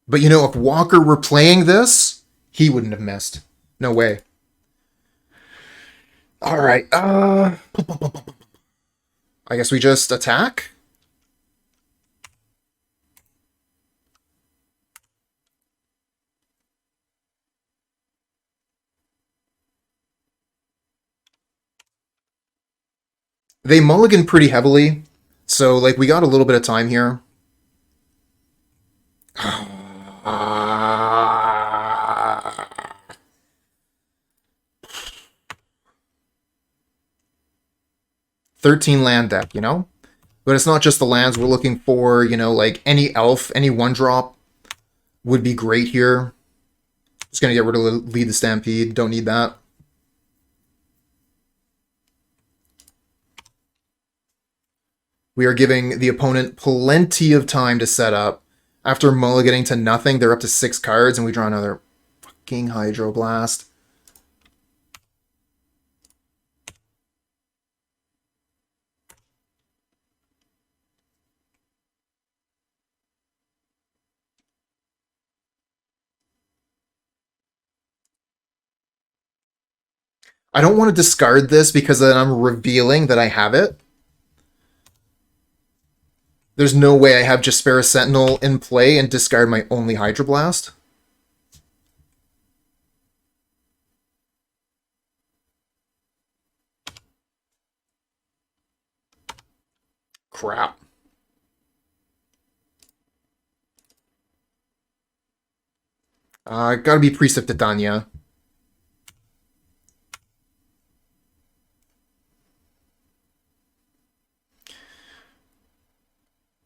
But you know, if Walker were playing this, he wouldn't have missed. No way. Alright, I guess we just attack? They mulligan pretty heavily, so, like, we got a little bit of time here. 13 land deck, you know? But it's not just the lands. We're looking for, you know, like, any elf, any one-drop would be great here. Just gonna get rid of Lead the Stampede. Don't need that. We are giving the opponent plenty of time to set up. After mulliganing to nothing, they're up to 6 cards, and we draw another fucking Hydroblast. I don't want to discard this because then I'm revealing that I have it. There's no way I have Jaspera Sentinel in play and discard my only Hydroblast. Crap. Gotta be Priest of Titania.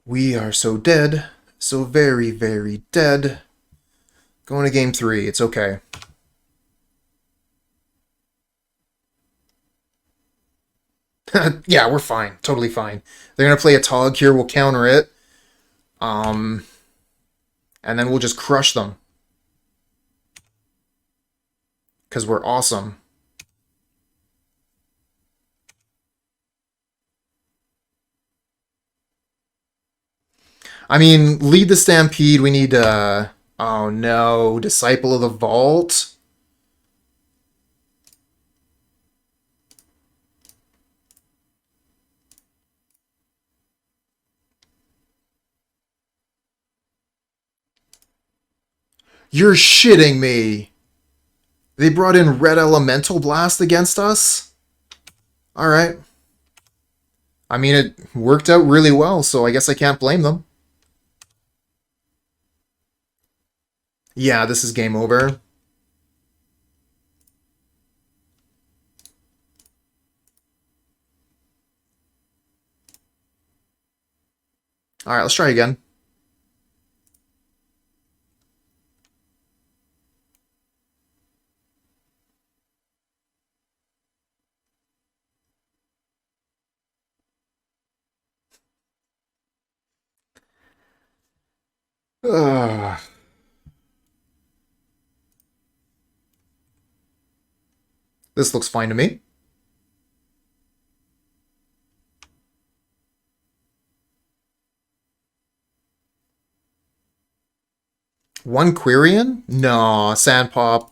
We are so dead. So very, very dead. Going to game 3. It's okay. Yeah, we're fine. Totally fine. They're going to play a Tog here. We'll counter it. And then we'll just crush them. Because we're awesome. I mean, Lead the Stampede, we need, oh no, Disciple of the Vault? You're shitting me! They brought in Red Elemental Blast against us? Alright. I mean, it worked out really well, so I guess I can't blame them. Yeah, this is game over. Alright, let's try again. Ugh. This looks fine to me. One Quirion? No, Sandpop.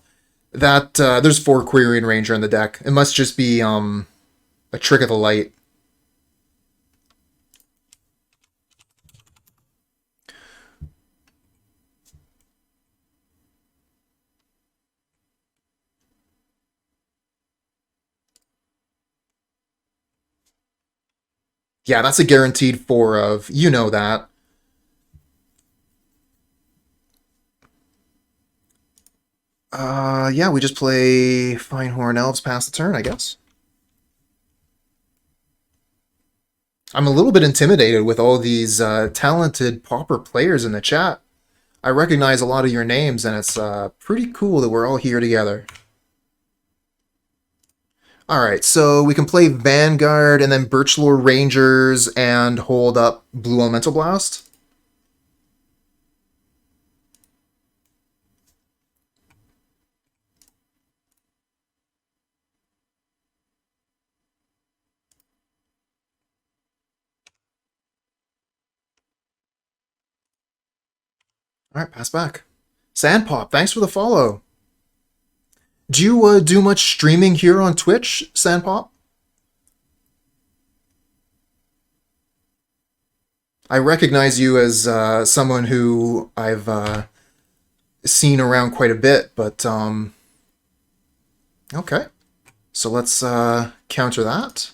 That, there's 4 Quirion Ranger in the deck. It must just be, a trick of the light. Yeah, that's a guaranteed 4 of. You know that. Yeah, we just play Fyndhorn Elves pass the turn, I guess. I'm a little bit intimidated with all these talented Pauper players in the chat. I recognize a lot of your names, and it's pretty cool that we're all here together. Alright, so we can play Vanguard and then Birchlore Rangers and hold up Blue Elemental Blast. Alright, pass back. Sandpop, thanks for the follow. Do you do much streaming here on Twitch, Sandpop? I recognize you as someone who I've seen around quite a bit, but okay. So let's counter that.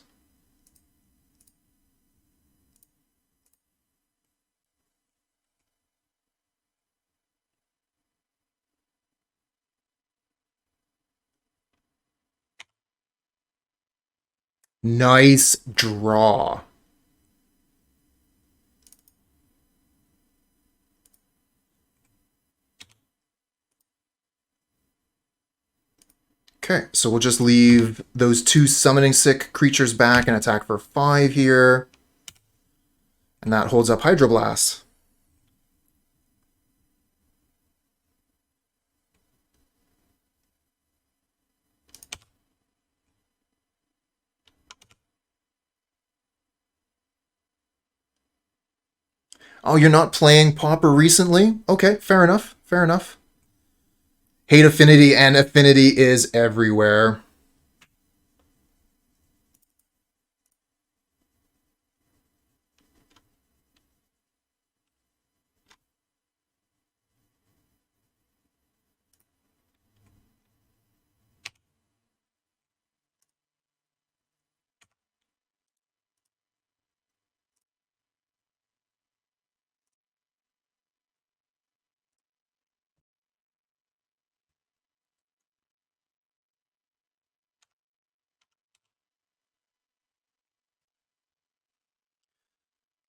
Nice draw. Okay, so we'll just leave those two summoning sick creatures back and attack for 5 here. And that holds up Hydroblast. Oh, you're not playing Pauper recently? Okay, fair enough, fair enough. Hate Affinity, and Affinity is everywhere.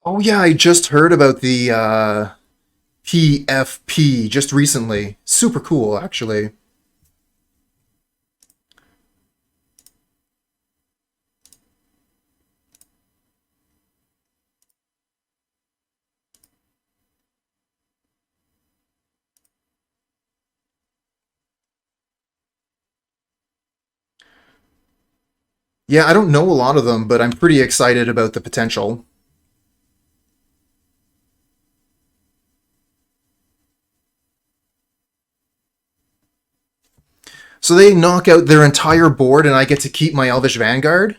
Oh yeah, I just heard about the PFP just recently. Super cool, actually. Yeah, I don't know a lot of them, but I'm pretty excited about the potential. So they knock out their entire board and I get to keep my Elvish Vanguard?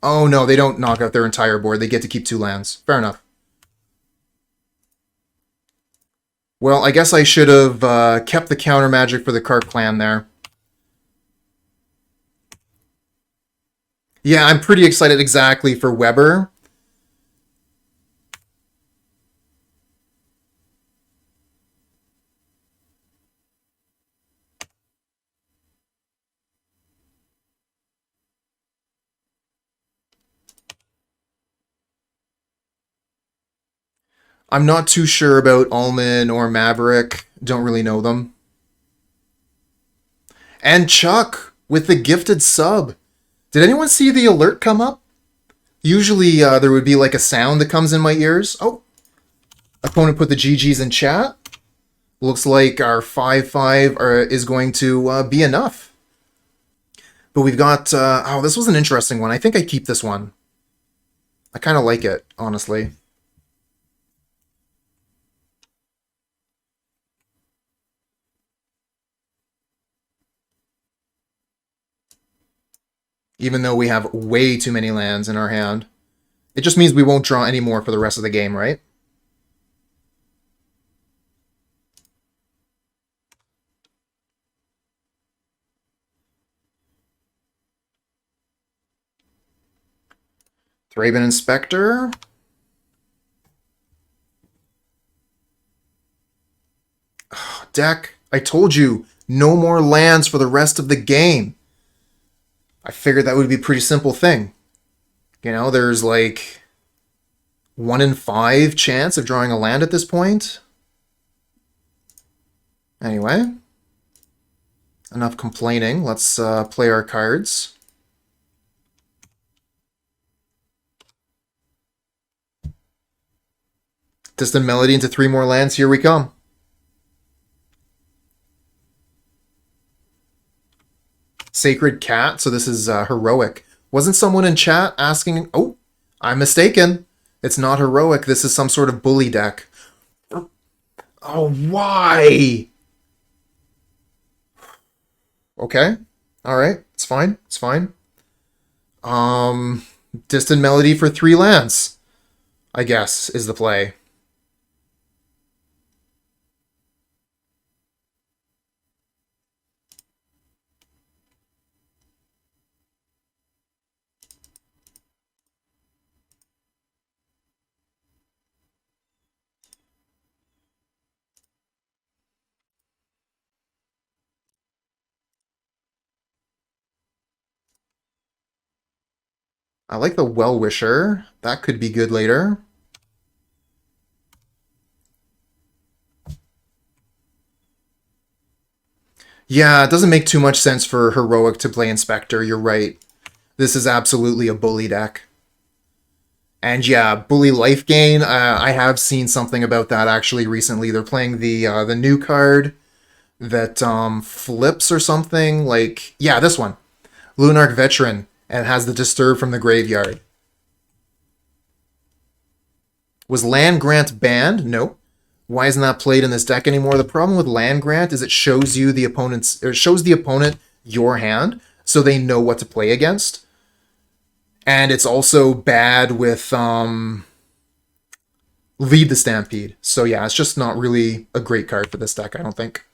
Oh no, they don't knock out their entire board. They get to keep 2 lands. Fair enough. Well, I guess I should have kept the counter magic for the Kark clan there. Yeah, I'm pretty excited exactly for Weber. I'm not too sure about Alman or Maverick. Don't really know them. And Chuck with the gifted sub. Did anyone see the alert come up? Usually there would be like a sound that comes in my ears. Oh, opponent put the GGs in chat. Looks like our 5-5 is going to be enough. But we've got... oh, this was an interesting one. I think I keep this one. I kind of like it, honestly. Even though we have way too many lands in our hand. It just means we won't draw any more for the rest of the game, right? Thraben Inspector. Deck. I told you, no more lands for the rest of the game. I figured that would be a pretty simple thing. You know, there's like 1 in 5 chance of drawing a land at this point. Anyway, enough complaining. Let's play our cards. Distant Melody into 3 more lands. Here we come. Sacred Cat. So this is heroic. Wasn't someone in chat asking... Oh, I'm mistaken. It's not heroic. This is some sort of bully deck. Oh, why? Okay. All right. It's fine. It's fine. Distant Melody for 3 lands, I guess, is the play. I like the Wellwisher. That could be good later. Yeah, it doesn't make too much sense for Heroic to play Inspector. You're right. This is absolutely a bully deck. And yeah, bully life gain. I have seen something about that actually recently. They're playing the new card that flips or something. Like, yeah, this one. Lunarch Veteran. And has the Disturb from the graveyard. Was Land Grant banned? Nope. Why isn't that played in this deck anymore? The problem with Land Grant is it shows you the opponent's, or it shows the opponent your hand, so they know what to play against. And it's also bad with Lead the Stampede. So yeah, it's just not really a great card for this deck, I don't think.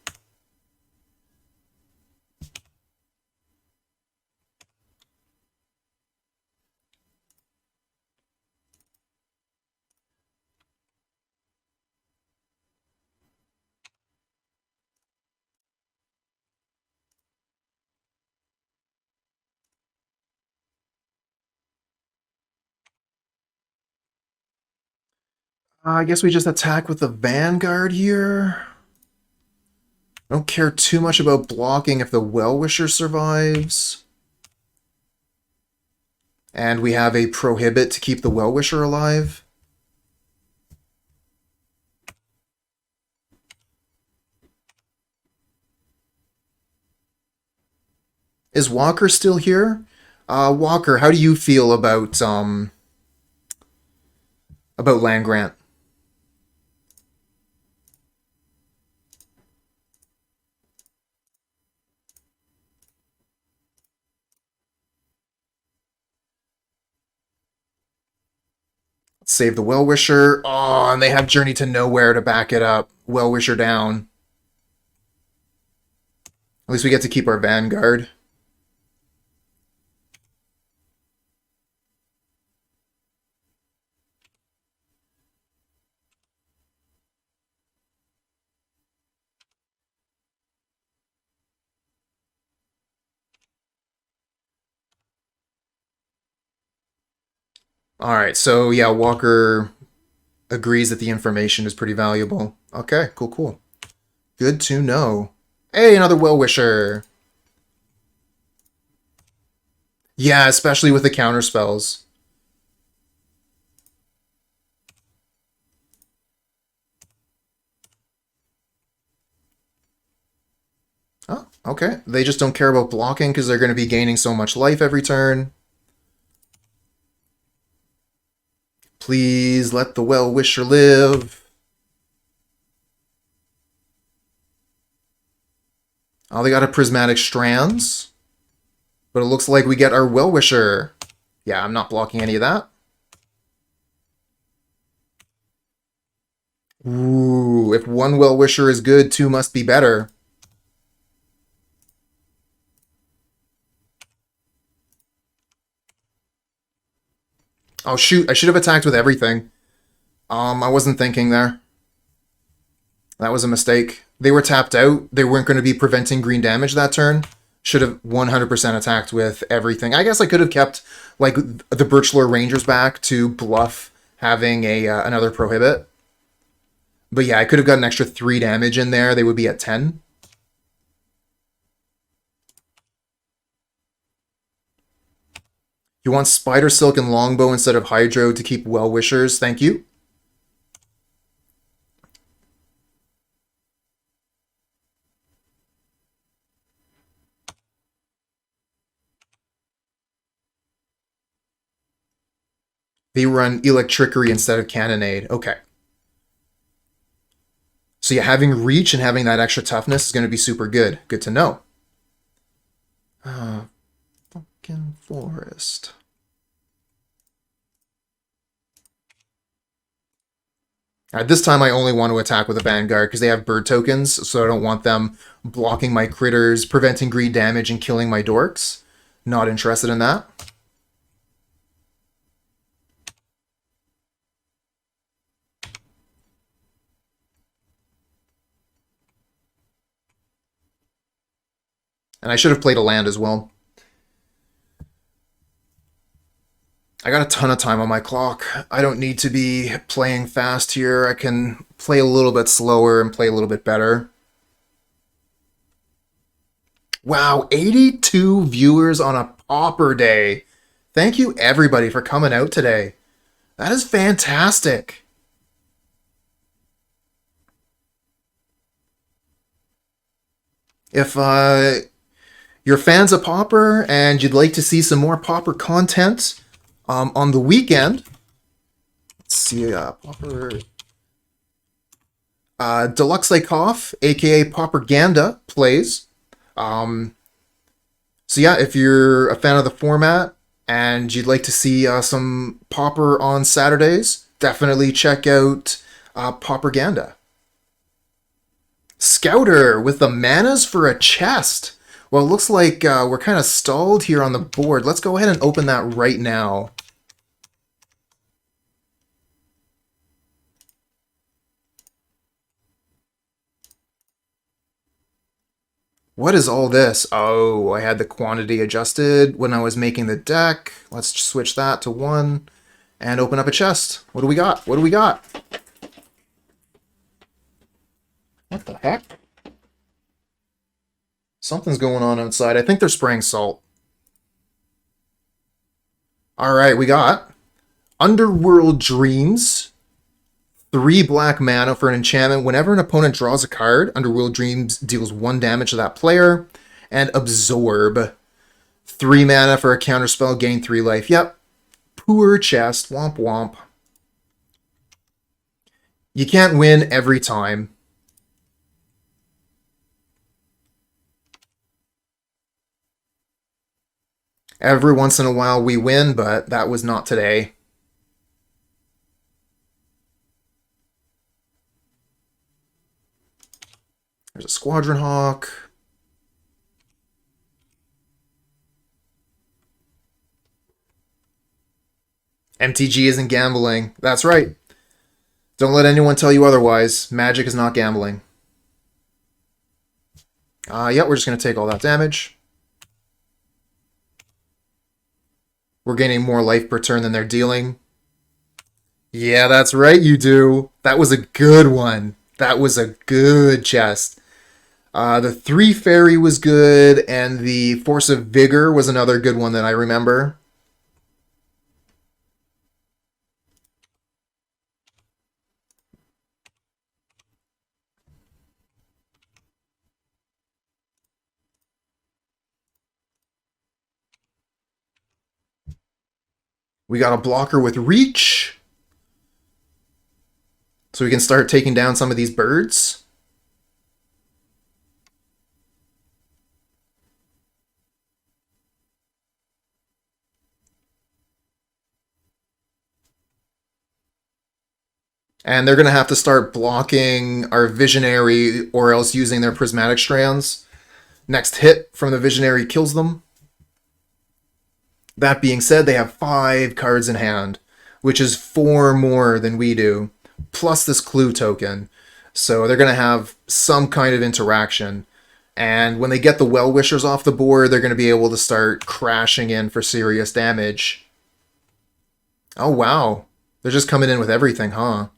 I guess we just attack with the Vanguard here. I don't care too much about blocking if the Wellwisher survives. And we have a Prohibit to keep the Wellwisher alive. Is Walker still here? Walker, how do you feel about Land Grant? Let's save the Wellwisher. Oh, and they have Journey to Nowhere to back it up. Wellwisher down. At least we get to keep our Vanguard. Alright, so yeah, Walker agrees that the information is pretty valuable. Okay, cool, cool. Good to know. Hey, another Wellwisher! Yeah, especially with the counter spells. Oh, okay. They just don't care about blocking because they're going to be gaining so much life every turn. Please let the Wellwisher live. Oh, they got a Prismatic Strands. But it looks like we get our Wellwisher. Yeah, I'm not blocking any of that. Ooh, if one Wellwisher is good, 2 must be better. Oh shoot, I should have attacked with everything. I wasn't thinking there. That was a mistake. They were tapped out. They weren't going to be preventing green damage that turn. Should have 100% attacked with everything. I guess I could have kept like the Birchlore Rangers back to bluff having a another Prohibit. But yeah, I could have got an extra 3 damage in there. They would be at 10. You want Spidersilk and Longbow instead of Hydro to keep Wellwishers. Thank you. They run Electrickery instead of Cannonade. Okay. So yeah, having Reach and having that extra toughness is going to be super good. Good to know. Fucking Forest. This time I only want to attack with a Vanguard because they have bird tokens, so I don't want them blocking my critters, preventing green damage, and killing my dorks. Not interested in that. And I should have played a land as well. I got a ton of time on my clock. I don't need to be playing fast here. I can play a little bit slower and play a little bit better. Wow, 82 viewers on a Pauper day. Thank you everybody for coming out today. That is fantastic. If you're fans of Pauper and you'd like to see some more Pauper content, on the weekend, let's see, Pauper, Deluxe Lake Off, aka Pauperganda, plays. So yeah, if you're a fan of the format and you'd like to see some Pauper on Saturdays, definitely check out Pauperganda. Scouter with the manas for a chest. Well, it looks like we're kind of stalled here on the board. Let's go ahead and open that right now. What is all this? Oh, I had the quantity adjusted when I was making the deck. Let's switch that to 1 and open up a chest. What do we got? What do we got? What the heck? Something's going on outside. I think they're spraying salt. Alright, we got Underworld Dreams. 3 black mana for an enchantment. Whenever an opponent draws a card, Underworld Dreams deals 1 damage to that player. And Absorb. 3 mana for a counterspell, gain 3 life. Yep. Poor chest. Womp womp. You can't win every time. Every once in a while we win, but that was not today. There's a Squadron Hawk. MTG isn't gambling. That's right. Don't let anyone tell you otherwise. Magic is not gambling. Yeah, we're just going to take all that damage. We're gaining more life per turn than they're dealing. Yeah, that's right, you do. That was a good one. That was a good chest. The 3 Fairy was good, and the Force of Vigor was another good one that I remember. We got a blocker with Reach. So we can start taking down some of these birds. And they're going to have to start blocking our Visionary or else using their Prismatic Strands. Next hit from the Visionary kills them. That being said, they have 5 cards in hand, which is 4 more than we do, plus this clue token. So they're going to have some kind of interaction. And when they get the Wellwishers off the board, they're going to be able to start crashing in for serious damage. Oh, wow. They're just coming in with everything, huh?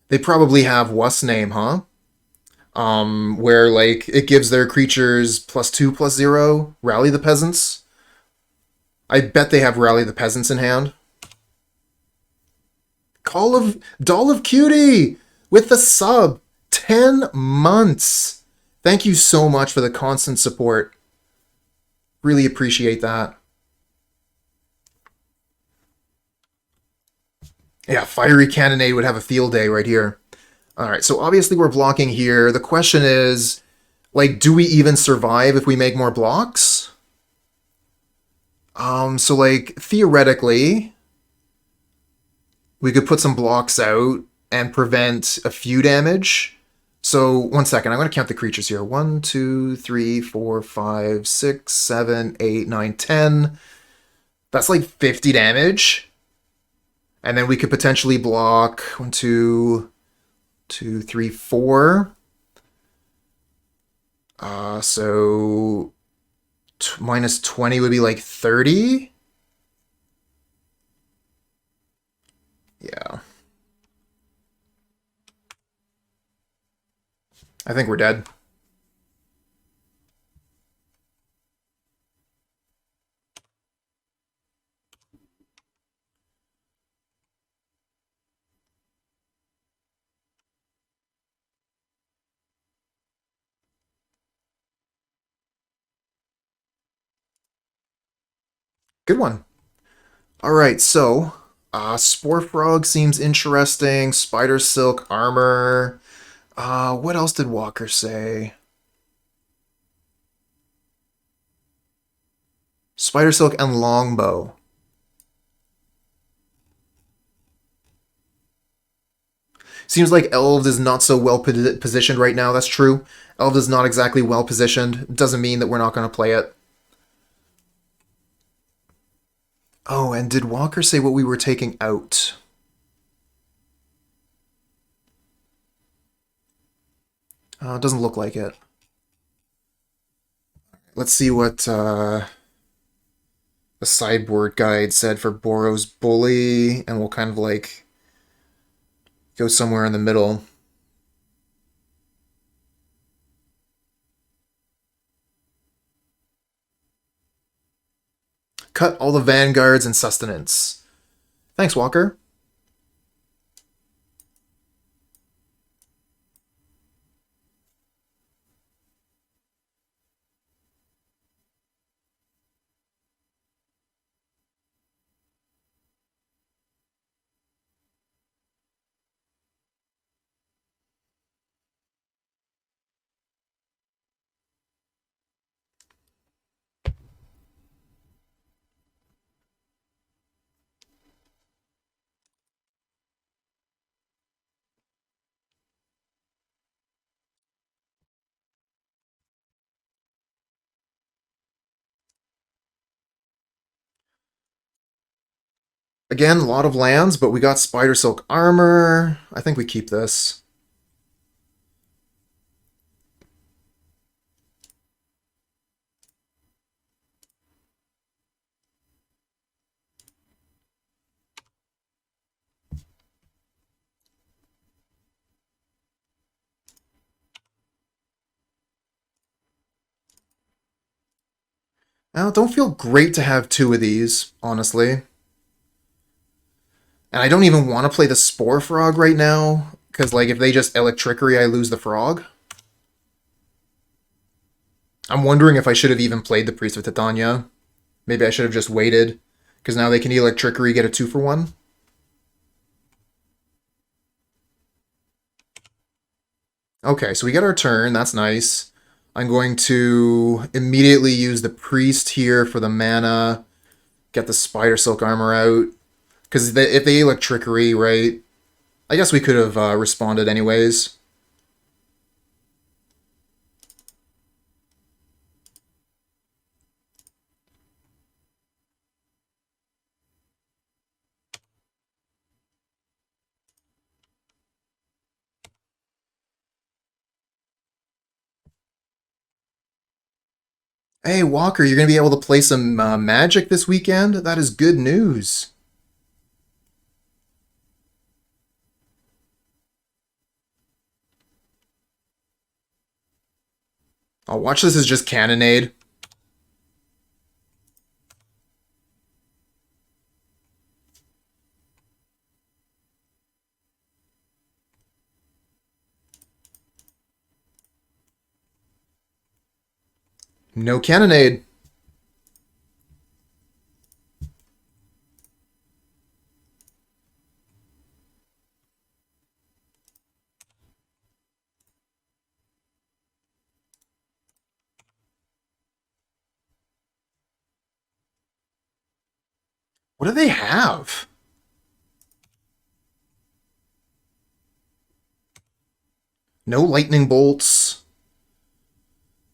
They probably have what's name, huh? Where, like, it gives their creatures +2/+0, Rally the Peasants. I bet they have Rally the Peasants in hand. Doll of Cutie with the sub. 10 months. Thank you so much for the constant support. Really appreciate that. Yeah, Fiery Cannonade would have a field day right here. Alright, so obviously we're blocking here. The question is, like, do we even survive if we make more blocks? So, like, theoretically, we could put some blocks out and prevent a few damage. So, 1 second, I'm going to count the creatures here. 1, 2, 3, 4, 5, 6, 7, 8, 9, 10. That's like 50 damage. And then we could potentially block 1, 2, 3, 4. So minus 20 would be like 30. Yeah. I think we're dead. Good one. All right, so Spore Frog seems interesting. Spidersilk Armor. What else did Walker say? Spidersilk and Longbow. Seems like Elves is not so well positioned right now. That's true. Elves is not exactly well positioned. Doesn't mean that we're not going to play it. Oh, and did Walker say what we were taking out? Doesn't look like it. Let's see what the sideboard guide said for Boros Bully, and we'll kind of like go somewhere in the middle. Cut all the Vanguards and Sustenance. Thanks, Walker. Again, a lot of lands, but we got Spidersilk Armor. I think we keep this. Now, it don't feel great to have two of these, honestly. And I don't even want to play the Spore Frog right now, because like if they just Electrickery, I lose the frog. I'm wondering if I should have even played the Priest of Titania. Maybe I should have just waited, because now they can Electrickery, get a 2-for-1. Okay, so we get our turn. That's nice. I'm going to immediately use the Priest here for the mana. Get the Spidersilk Armor out. Because if they Electrickery, right? I guess we could have responded anyways. Hey, Walker, you're going to be able to play some Magic this weekend? That is good news. I'll watch this as just Cannonade. No Cannonade. What do they have? No Lightning Bolts.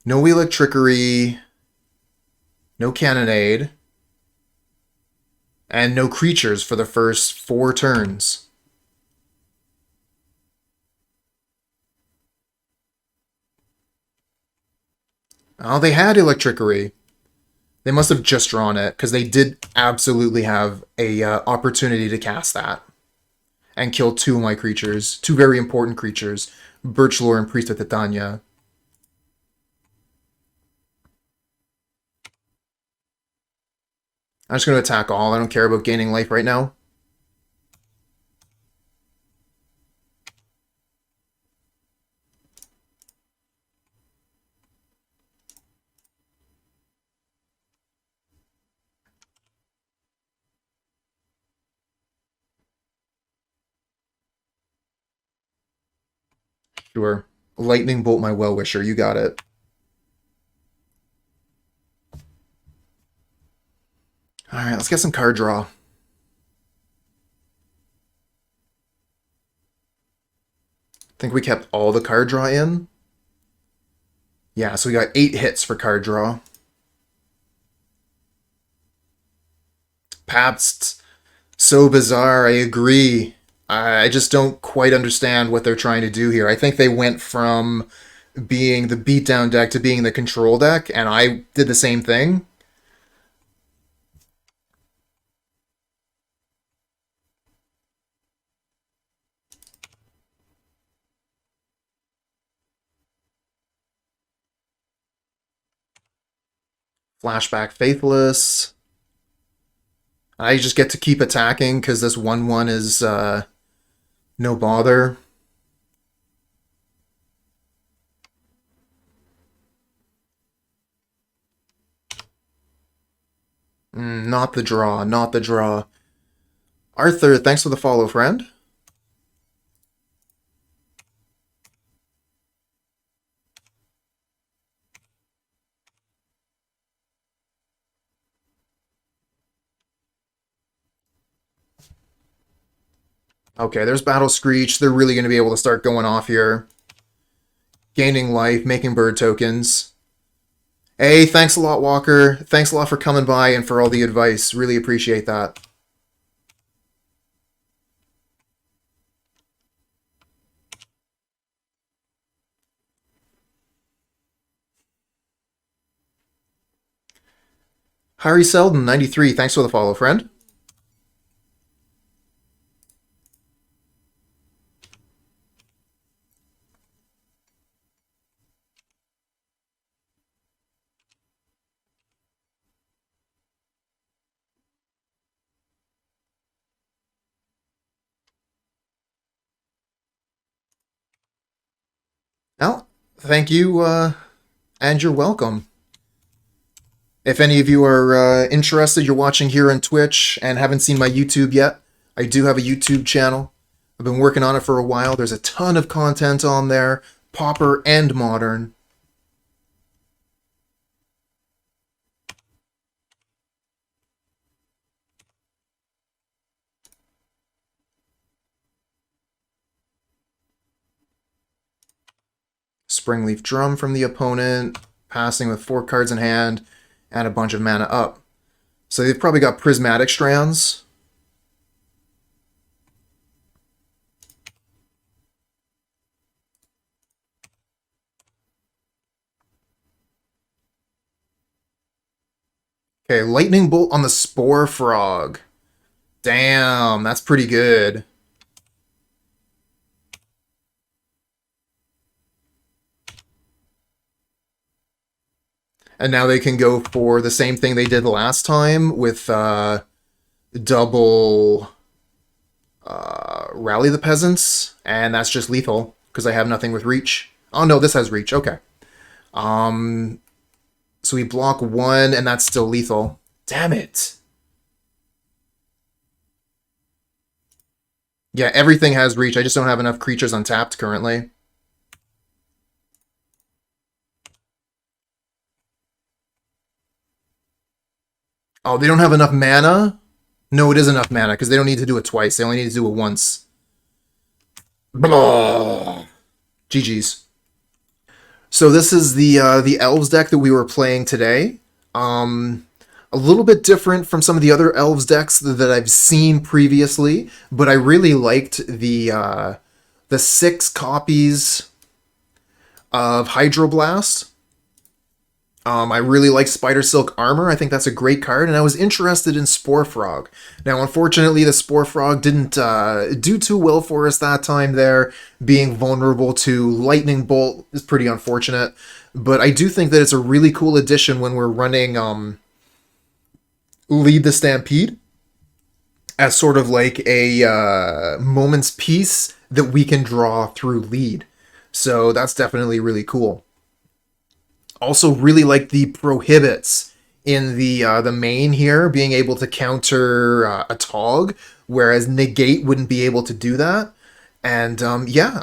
No Electrickery. No Cannonade. And no creatures for the first 4 turns. Oh, they had Electrickery. They must have just drawn it, because they did absolutely have a opportunity to cast that. And kill 2 of my creatures. 2 very important creatures. Birchlore and Priest of Titania. I'm just going to attack all. I don't care about gaining life right now. Sure. Lightning Bolt my Wellwisher. You got it. Alright, let's get some card draw. Think we kept all the card draw in? Yeah, so we got 8 hits for card draw. Pabst, so bizarre, I agree. I just don't quite understand what they're trying to do here. I think they went from being the beatdown deck to being the control deck, and I did the same thing. Flashback Faithless. I just get to keep attacking because this 1/1 is no bother. Not the draw, not the draw. Arthur, thanks for the follow, friend. Okay, there's Battle Screech. They're really going to be able to start going off here. Gaining life, making bird tokens. Hey, thanks a lot, Walker. Thanks a lot for coming by and for all the advice. Really appreciate that. Harry Selden, 93. Thanks for the follow, friend. Well, thank you, and you're welcome. If any of you are interested, you're watching here on Twitch and haven't seen my YouTube yet, I do have a YouTube channel. I've been working on it for a while. There's a ton of content on there, Pauper and Modern. Springleaf Drum from the opponent, passing with 4 cards in hand, and a bunch of mana up. So they've probably got Prismatic Strands. Okay, Lightning Bolt on the Spore Frog. Damn, that's pretty good. And now they can go for the same thing they did last time with double Rally the Peasants, and that's just lethal because I have nothing with reach. Oh no, this has reach. Okay. So we block one, and that's still lethal. Damn it. Yeah, everything has reach. I just don't have enough creatures untapped currently. Oh, they don't have enough mana? No, it is enough mana, because they don't need to do it twice. They only need to do it once. Blah. GG's. So this is the Elves deck that we were playing today. A little bit different from some of the other Elves decks that I've seen previously, but I really liked the 6 copies of Hydroblast. I really like Spidersilk Armor. I think that's a great card, and I was interested in Spore Frog. Now, unfortunately, the Spore Frog didn't do too well for us that time there. Being vulnerable to Lightning Bolt is pretty unfortunate, but I do think that it's a really cool addition when we're running Lead the Stampede as sort of like a moment's piece that we can draw through lead. So that's definitely really cool. Also really like the prohibits in the main here, being able to counter a Tog, whereas negate wouldn't be able to do that. And yeah,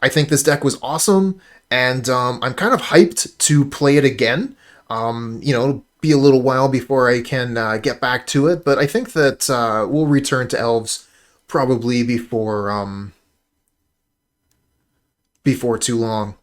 I think this deck was awesome, and I'm kind of hyped to play it again. It'll be a little while before I can get back to it, but I think that we'll return to Elves probably before too long.